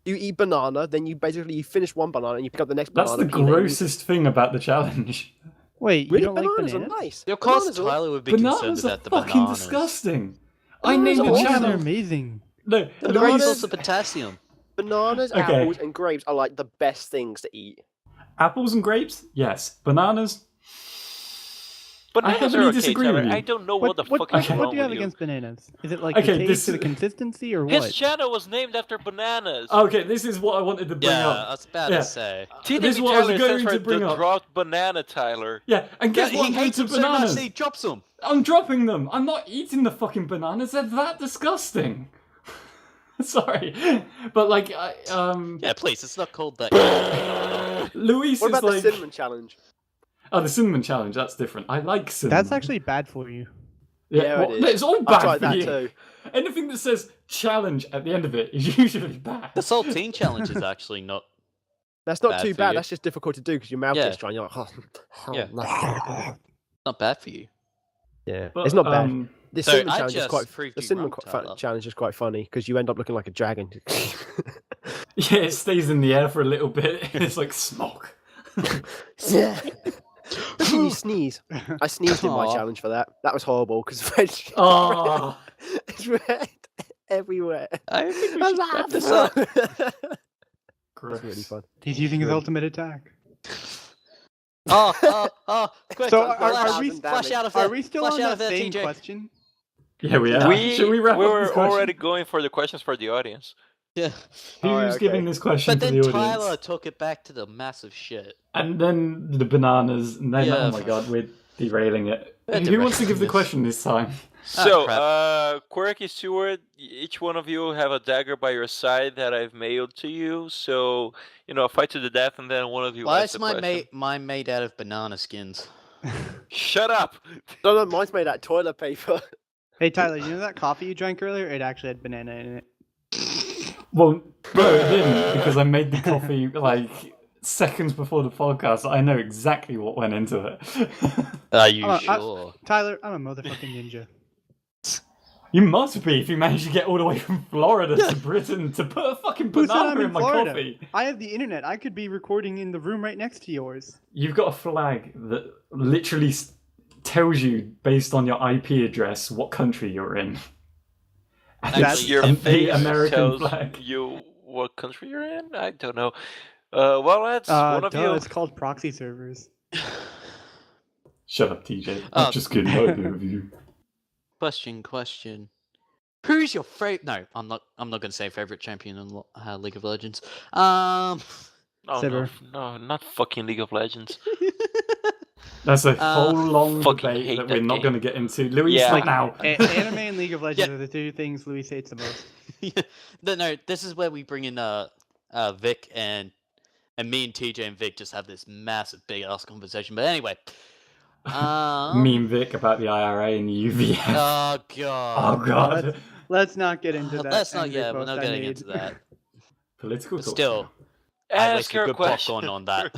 E: You eat banana, then you finish one banana and you pick up the next
B: That's
E: banana.
B: the
E: peel it, and you-
B: grossest thing about the challenge.
A: Wait,
E: Really,
A: you don't like
E: bananas
A: bananas?
E: are nice.
F: Of course,
E: Bananas are-
F: Tyler would be concerned
B: Bananas are
F: about the
B: fucking
F: bananas.
B: disgusting. I
E: Bananas
B: named
E: are
B: the
E: awesome.
A: Bananas are
B: channel.
A: amazing.
B: No,
F: The
B: the
F: bananas
B: reason-
F: also potassium.
E: Bananas,
B: Okay.
E: apples, and grapes are like the best things to eat.
B: apples and grapes, yes. Bananas,
D: Bananas
B: heavily
D: are okay,
B: disagree
D: Tyler.
B: with you.
D: I don't know what the fuck is
B: okay.
D: wrong
A: What do you have
D: with
A: against bananas? Is it like
B: Okay,
A: the
B: this-
A: taste or the consistency or
D: His
A: what?
D: channel was named after bananas.
B: Okay, this is what I wanted to bring
F: Yeah,
B: up.
F: I was about
B: Yeah.
F: to say.
B: This is what I was
D: TDBTyler
B: going
D: stands
B: to
D: for
B: bring
D: the
B: up.
D: dropped banana, Tyler.
B: Yeah, and guess
F: Yeah,
B: what
F: he
B: I'm
F: hates
B: doing
F: them
B: to
F: so much
B: bananas?
F: that he drops them.
B: I'm dropping them. I'm not eating the fucking bananas. They're that disgusting. Sorry, but like,
F: Yeah, please, it's not called that.
B: Luis
E: What
B: is
E: about
B: like,
E: the cinnamon challenge?
B: oh, the cinnamon challenge. That's different. I like cinnamon.
A: That's actually bad for you.
E: Yeah, it is.
B: It's all
E: I've
B: bad
E: tried
B: for
E: that
B: you.
E: too.
B: Anything that says challenge at the end of it is usually bad.
F: The saltine challenge is actually not.
E: That's not
F: Bad
E: too
F: for
E: bad.
F: you.
E: That's just difficult to do because your mouth
F: Yeah.
E: gets dry. And you're like, oh,
F: Yeah.
E: no.
F: Not bad for you.
E: Yeah,
B: But,
E: it's not bad. The
F: So
E: cinnamon
F: I
E: challenge is
F: just
E: quite.
F: proved
E: The
F: you
E: cinnamon
F: wrong, Tyler.
E: challenge is quite funny because you end up looking like a dragon.
B: Yeah, it stays in the air for a little bit. And it's like smoke.
E: Yeah. Especially when you sneeze. I sneezed in my
F: Aw.
E: challenge for that. That was horrible because red.
B: Oh,
E: It's red everywhere.
F: I think we
E: I
F: should
E: was
F: wrap this
E: like,
F: up.
E: That's
B: gross.
E: really fun.
A: He's using his ultimate attack.
F: Oh, quick!
A: So
F: flash,
A: are we-
F: flash out of
A: Are
F: there!
A: we still
F: Flash
A: on
F: out
A: that
F: of there,
A: same
F: TJ.
A: question?
B: Yeah, we are. Should we wrap up this
D: were
B: question?
D: already going for the questions for the audience.
F: Yeah.
B: Who's giving this question
F: But
B: to
F: then
B: the audience?
F: Tyler took it back to the massive shit.
B: And then the bananas, and then, oh my god, we're derailing it. Who wants to give the question this time?
D: So, Quirky Stuart, each one of you have a dagger by your side that I've mailed to you. So, fight to the death, and then one of you.
F: Why
D: asks
F: is
D: the question.
F: mine made out of banana skins?
D: Shut up!
E: No, mine's made out of toilet paper.
A: Hey Tyler, you know that coffee you drank earlier? It actually had banana in it.
B: Well, no, it didn't, because I made the coffee, seconds before the podcast. I know exactly what went into it.
F: Are you
A: Oh,
F: sure?
A: Tyler, I'm a motherfucking ninja.
B: You must be if you managed to get all the way from Florida to Britain to put a fucking
A: Who said I'm
B: banana in
A: in
B: my
A: Florida?
B: coffee.
A: I have the internet. I could be recording in the room right next to yours.
B: You've got a flag that literally tells you, based on your IP address, what country you're in. And
A: That's-
B: it's
D: Your
B: the
D: face
B: American
D: tells
B: flag.
D: you what country you're in? I don't know. Well, that's one of you.
A: It's called proxy servers.
B: Shut up, TJ. I'm just kidding. I love you.
F: Question. Who's your favorite? No, I'm not going to say favorite champion in League of Legends.
D: Oh,
A: Sivir.
D: no, not fucking League of Legends.
B: That's a whole long
D: fucking
B: debate
D: hate
B: that
D: that
B: we're not
D: game.
B: going to get into. Louis,
D: Yeah.
B: stop now.
A: Anime and League of Legends are the two things Louis hates the most.
F: No, this is where we bring in Vic and me and TJ and Vic just have this massive big ass conversation. But anyway,
B: Me and Vic about the IRA and the UVF.
F: oh god,
B: Oh god.
A: Let's not get into that.
F: let's not.
A: angry
F: Yeah, we're
A: post
F: not
A: I
F: getting
A: made.
F: into that.
B: Political
F: But
B: talk.
F: still, I
D: Ask
F: wasted
D: your
F: good
D: question.
F: popcorn on that.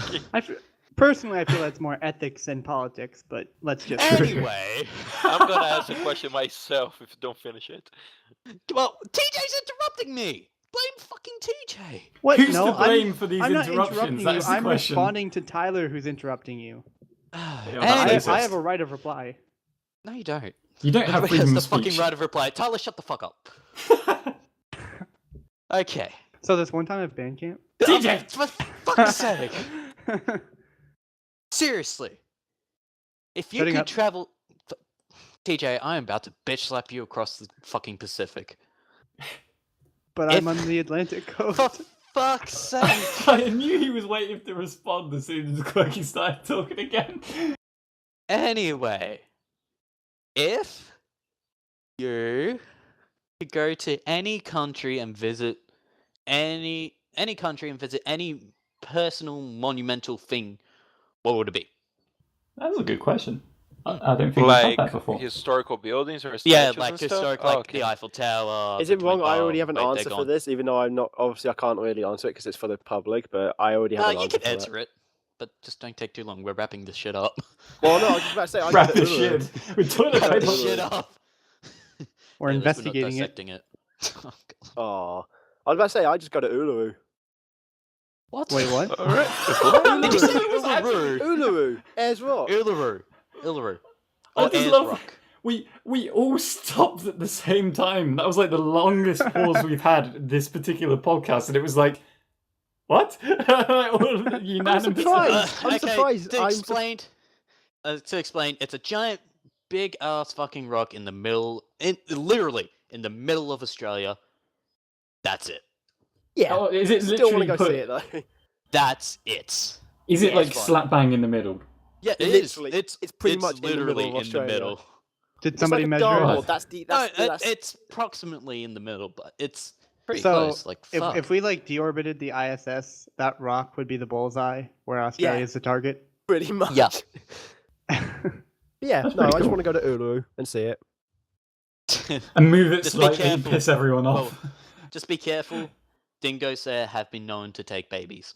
A: Personally, I feel that's more ethics than politics, but let's just.
F: Anyway,
D: I'm gonna ask the question myself if you don't finish it.
F: well, TJ's interrupting me. Blame fucking TJ.
A: What?
B: Who's
A: no,
B: to blame for these
A: I'm not
B: interruptions?
A: interrupting you.
B: That's the
A: I'm
B: question.
A: responding to Tyler, who's interrupting you.
B: that's
F: Anyway,
B: racist.
A: I have a right of reply.
F: no, you don't.
B: You don't have
F: Everybody has
B: freedom
F: the
B: of speech.
F: fucking right of reply. Tyler, shut the fuck up. Okay.
A: So this one time at band camp.
B: TJ!
F: For fuck's sake. Seriously. If you
A: Setting
F: could
A: up.
F: travel... TJ, I am about to bitch slap you across the fucking Pacific.
A: But
F: If-
A: I'm on the Atlantic coast.
F: For fuck's sake.
B: I knew he was waiting to respond as soon as Quirky started talking again.
F: Anyway. If you could go to any country and visit any country and visit any personal monumental thing, what would it be?
B: That's a good question. I don't think we've had
D: Like
B: that before.
D: historical buildings or statues
F: Yeah, like
D: and stuff?
F: historic,
D: Oh,
F: like
D: okay.
F: the Eiffel Tower.
E: Is
F: the
E: it wrong?
F: Twin
E: I already
F: Tower.
E: have an
F: Wait, they're
E: answer for
F: gone.
E: this, even though I'm not. Obviously, I can't really answer it because it's for the public. But I already have an
F: You
E: answer.
F: can
E: for
F: answer it, but just don't take too long. We're wrapping this shit up.
E: Well, no, I was just about to say. I
B: Wrap
E: got
B: this
E: Ulu.
B: shit. We're toilet
E: Wrap
F: Wrap
B: paper.
E: this
F: this shit up.
A: We're
F: Yeah, at least
A: investigating
F: not
A: it.
F: dissecting it. Oh, God.
E: Oh, I was about to say I just got to Uluru.
F: What?
A: Wait, what?
D: All right.
F: Did you say
B: It was
F: Uluru?
E: Uluru, Ayers Rock.
F: Uluru. Uluru.
B: I
F: Or
B: just
F: Ayers
B: love-
F: Rock.
B: We all stopped at the same time. That was like the longest pause we've had this particular podcast, and it was like, what? All unanimous.
E: surprised. I'm
F: Okay,
E: surprised.
F: To explain, it's a giant, big ass fucking rock in the middle, literally in the middle of Australia. That's it.
E: Yeah,
B: Oh, is it
E: still want
B: literally
E: to go
B: put?
E: see it though.
F: That's it.
B: Is it
E: Yeah,
B: like
E: it's fine.
B: slap bang in the middle?
F: Yeah, it is.
E: Literally,
F: It's
E: pretty much in the middle
F: literally
E: of
F: in the
E: Australia.
F: middle.
A: Did
E: It's
A: somebody
E: like a
A: measure
E: dartboard.
A: it?
E: That's the.
F: No,
E: That's
F: it's approximately in the middle, but it's pretty
A: So,
F: close. Like, fuck.
A: If we like deorbited the ISS, that rock would be the bullseye, where Australia is the target.
E: pretty much.
F: Yeah.
E: Yeah.
B: That's
E: No, I
B: pretty
E: just
B: cool.
E: want to go to Uluru and see it.
B: And move it
F: Just be
B: slightly and
F: careful.
B: piss everyone off.
F: Well, just be careful. Dingoes there have been known to take babies.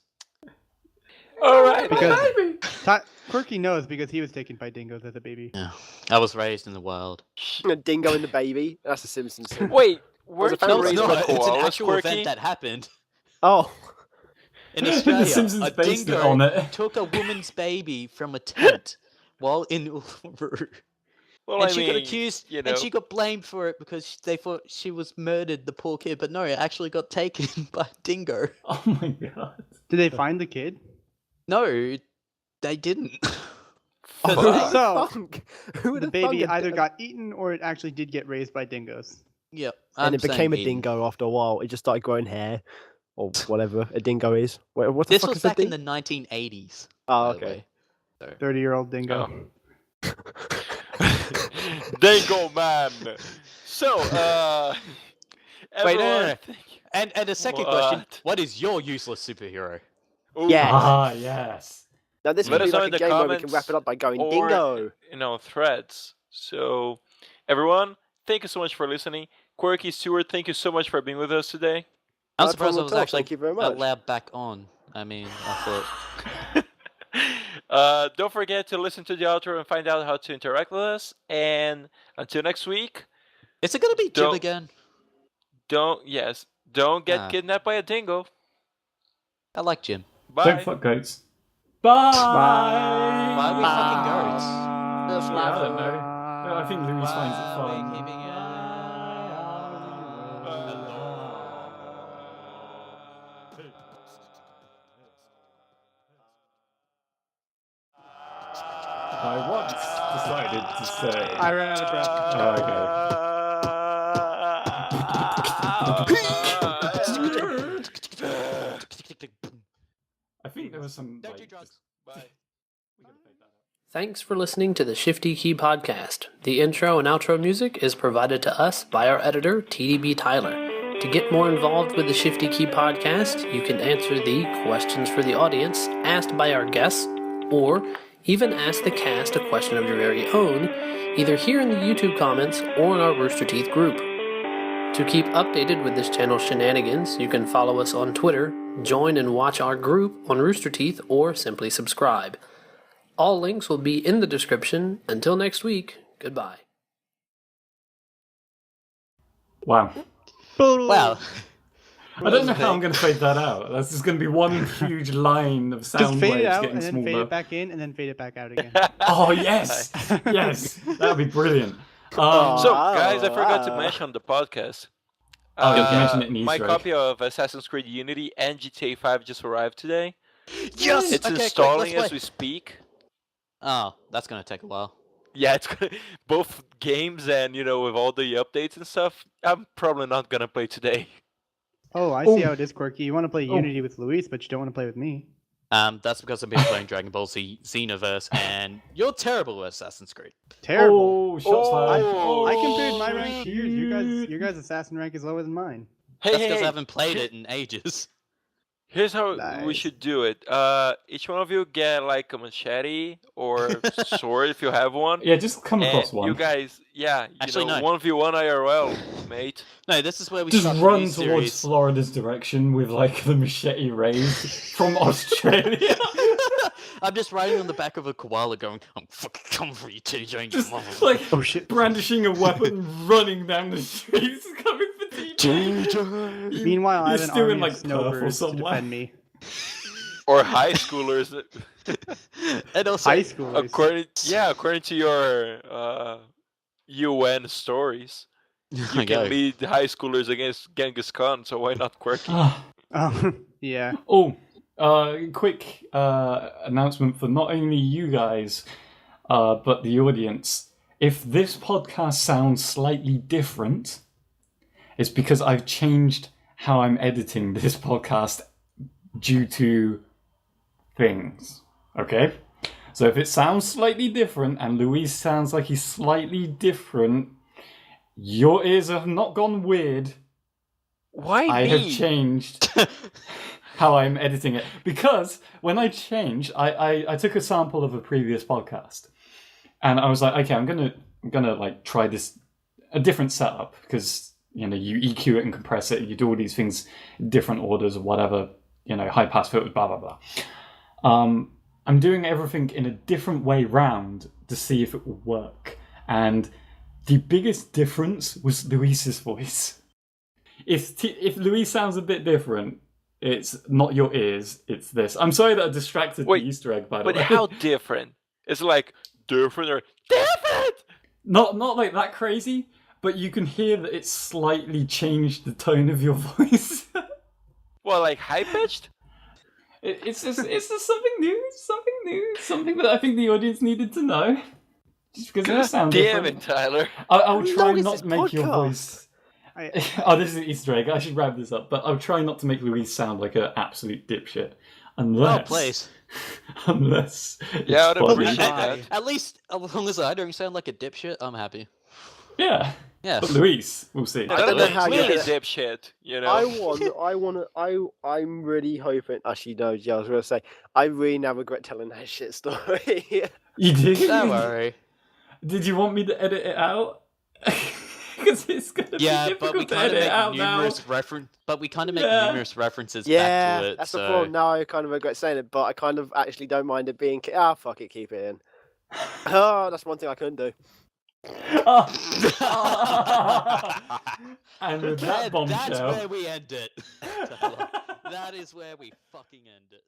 D: All right.
A: Because Quirky knows because he was taken by dingoes as a baby.
F: Yeah. I was raised in the wild.
E: A dingo and the baby. That's a Simpsons thing.
D: Wait, weren't
E: a
D: you
E: family
D: raised
E: No,
D: by
F: it's an
D: koalas,
F: actual
D: Quirky?
F: event that happened.
E: Oh.
F: In
B: The
F: Australia,
B: Simpsons
F: a
B: based it
F: dingo
B: on it.
F: took a woman's baby from a tent while in Uluru.
D: Well,
F: And
D: I
F: she
D: mean,
F: got accused,
D: you know.
F: and she got blamed for it because they thought she was murdered, the poor kid. But no, it actually got taken by a dingo.
B: Oh my god.
A: Did they find the kid?
F: No, they didn't. For
E: Who
F: the-
E: would've
A: So,
E: thunk? Who would
A: The
E: have
A: baby
E: thunk
A: either got eaten or it actually did get raised by dingoes.
F: Yep.
E: and
F: I'm
E: it became a
F: saying Eden.
E: dingo after a while. It just started growing hair, or whatever a dingo is. Wait, what the
F: This
E: fuck
F: was
E: is a
F: back in
E: dingo?
F: the 1980s.
E: Oh,
F: by the
E: okay.
F: way.
A: 30-year-old dingo.
D: Dingo man. So,
F: Wait, no,
D: everyone.
F: no. And the second question:
D: What?
F: what is your useless superhero?
D: Ooh,
E: Yeah.
B: Ah, yes.
E: Now this
D: Let
E: could
D: us
E: be
D: know
E: like
D: in
E: a
D: the
E: game where we can
D: comments
E: wrap it up by going
D: or-
E: dingo.
D: Threads. So, everyone, thank you so much for listening. Quirky, Stuart, thank you so much for being with us today.
F: I'm
E: No
F: surprised I
E: problem
F: was
E: at all,
F: actually
E: thank you very much.
F: allowed back on. I mean, I thought.
D: Don't forget to listen to the outro and find out how to interact with us. And until next week,
F: Is it gonna be Jim
D: Don't-
F: again?
D: don't get
F: Ah.
D: kidnapped by a dingo.
F: I like Jim.
D: Bye.
B: Don't fuck goats. Bye.
F: Why are we fucking goats?
B: Yeah, I don't know. I think Louise finds it
F: Why are we
B: fun.
F: keeping it?
B: I once decided to say.
A: I ran out of breath.
B: Oh, okay. I think there was some.
F: Don't
B: like,
F: do drugs.
B: just-
D: Bye.
B: we gotta take that out.
G: Thanks for listening to the Shifty Key Podcast. The intro and outro music is provided to us by our editor, TDBTyler. To get more involved with the Shifty Key Podcast, you can answer the questions for the audience asked by our guests, or even ask the cast a question of your very own, either here in the YouTube comments or in our Rooster Teeth group. To keep updated with this channel's shenanigans, you can follow us on Twitter, join and watch our group on Rooster Teeth, or simply subscribe. All links will be in the description. Until next week, goodbye.
B: Wow.
F: Wow.
B: I don't know how I'm going to fade that out. That's just going to be one huge line of
A: Just
B: sound
A: fade
B: waves
A: it out
B: getting
A: and then fade
B: smaller.
A: it back in and then fade it back out again.
B: Oh yes, yes, that would be brilliant.
D: So, guys, I forgot to mention on the podcast.
B: Oh, you mentioned it in
D: my
B: Easter egg.
D: copy of Assassin's Creed Unity and GTA 5 just arrived today.
F: Yes!
D: It's
F: Okay, quick,
D: installing
F: let's
D: as
F: play.
D: we speak.
F: Oh, that's gonna take a while.
D: Yeah, it's both games and with all the updates and stuff. I'm probably not gonna play today.
A: Oh, I see how it is, Quirky. You want to play Unity with Luis, but you don't want to play with me.
F: That's because I've been playing Dragon Ball Z Xenoverse, and you're terrible at Assassin's Creed.
A: Terrible.
B: Oh, shots fired.
A: I compared my rank to yours. Your guys' assassin rank is lower than mine.
D: Hey,
F: That's
D: hey,
F: because
D: hey.
F: I haven't played it in ages.
D: Here's how we
A: Nice.
D: should do it. Each one of you get like a machete or sword if you have one.
B: Yeah, just come
D: And
B: across one.
D: you guys,
F: Actually, no.
D: 1v1 IRL, mate.
F: No, this is where we
B: just
F: start
B: run
F: the new
B: towards
F: series.
B: Florida's direction with like the machete raised from Australia.
F: I'm just riding on the back of a koala going, I'm fucking coming for you, TJ, you
B: Just
F: motherfucker.
B: like
A: Oh shit.
B: brandishing a weapon, running down the streets, coming for TJ.
A: Meanwhile, I have
B: He's
A: an
B: doing,
A: army
B: like,
A: of
B: purple
A: snowbirds to
B: somewhere.
A: defend me.
D: Or high schoolers.
F: And also,
A: High schoolers.
D: According to your UN stories, you
F: I go.
D: can lead high schoolers against Genghis Khan. So why not Quirky?
A: Oh, yeah.
B: Oh, quick announcement for not only you guys, but the audience. If this podcast sounds slightly different, it's because I've changed how I'm editing this podcast due to things. Okay? So if it sounds slightly different and Luis sounds like he's slightly different, your ears have not gone weird.
D: Why
B: I
D: me?
B: have changed how I'm editing it. Because when I changed, I took a sample of a previous podcast. And I was like, okay, I'm gonna like try this a different setup because you EQ it and compress it, and you do all these things in different orders or whatever, high pass filters, blah blah blah. I'm doing everything in a different way round to see if it will work. And the biggest difference was Luis's voice. If Luis sounds a bit different, it's not your ears, it's this. I'm sorry that I distracted
D: Wait,
B: the Easter egg, by the
D: But
B: way.
D: how different? It's like different or different.
B: Not like that crazy, but you can hear that it's slightly changed the tone of your voice.
D: Well, like high pitched.
B: It's just something new, something that I think the audience needed to know. Just because it sounds
D: Damn
B: different.
D: it, Tyler.
B: I'll try
E: No,
B: not
E: it's
B: to make your
E: podcast.
B: voice. This is an Easter egg. I should wrap this up, but I'll try not to make Louise sound like an absolute dipshit, unless.
F: Oh, please.
B: Unless.
D: Yeah, I'd
B: it's funny.
D: appreciate that.
F: At least, as long as I don't sound like a dipshit, I'm happy.
B: Yeah.
F: Yeah.
B: But Louise, we'll see.
E: I don't know how
D: Clearly
E: you-
D: dipshit, you know.
E: I'm really hoping. Actually, no, yeah, I was gonna say, I really now regret telling that shit story.
B: You did?
F: Don't worry.
B: Did you want me to edit it out? Because it's gonna
F: Yeah,
B: be
F: but we
B: difficult to
F: kind of
B: edit
F: make
B: out now.
F: numerous references
E: Yeah,
F: back to it.
E: that's
F: so...
E: the problem. Now I kind of regret saying it, but I kind of actually don't mind it being. Fuck it, keep it in. Oh, that's one thing I couldn't do.
B: And with that bombshell.
F: That's where we end it. That is where we fucking end it.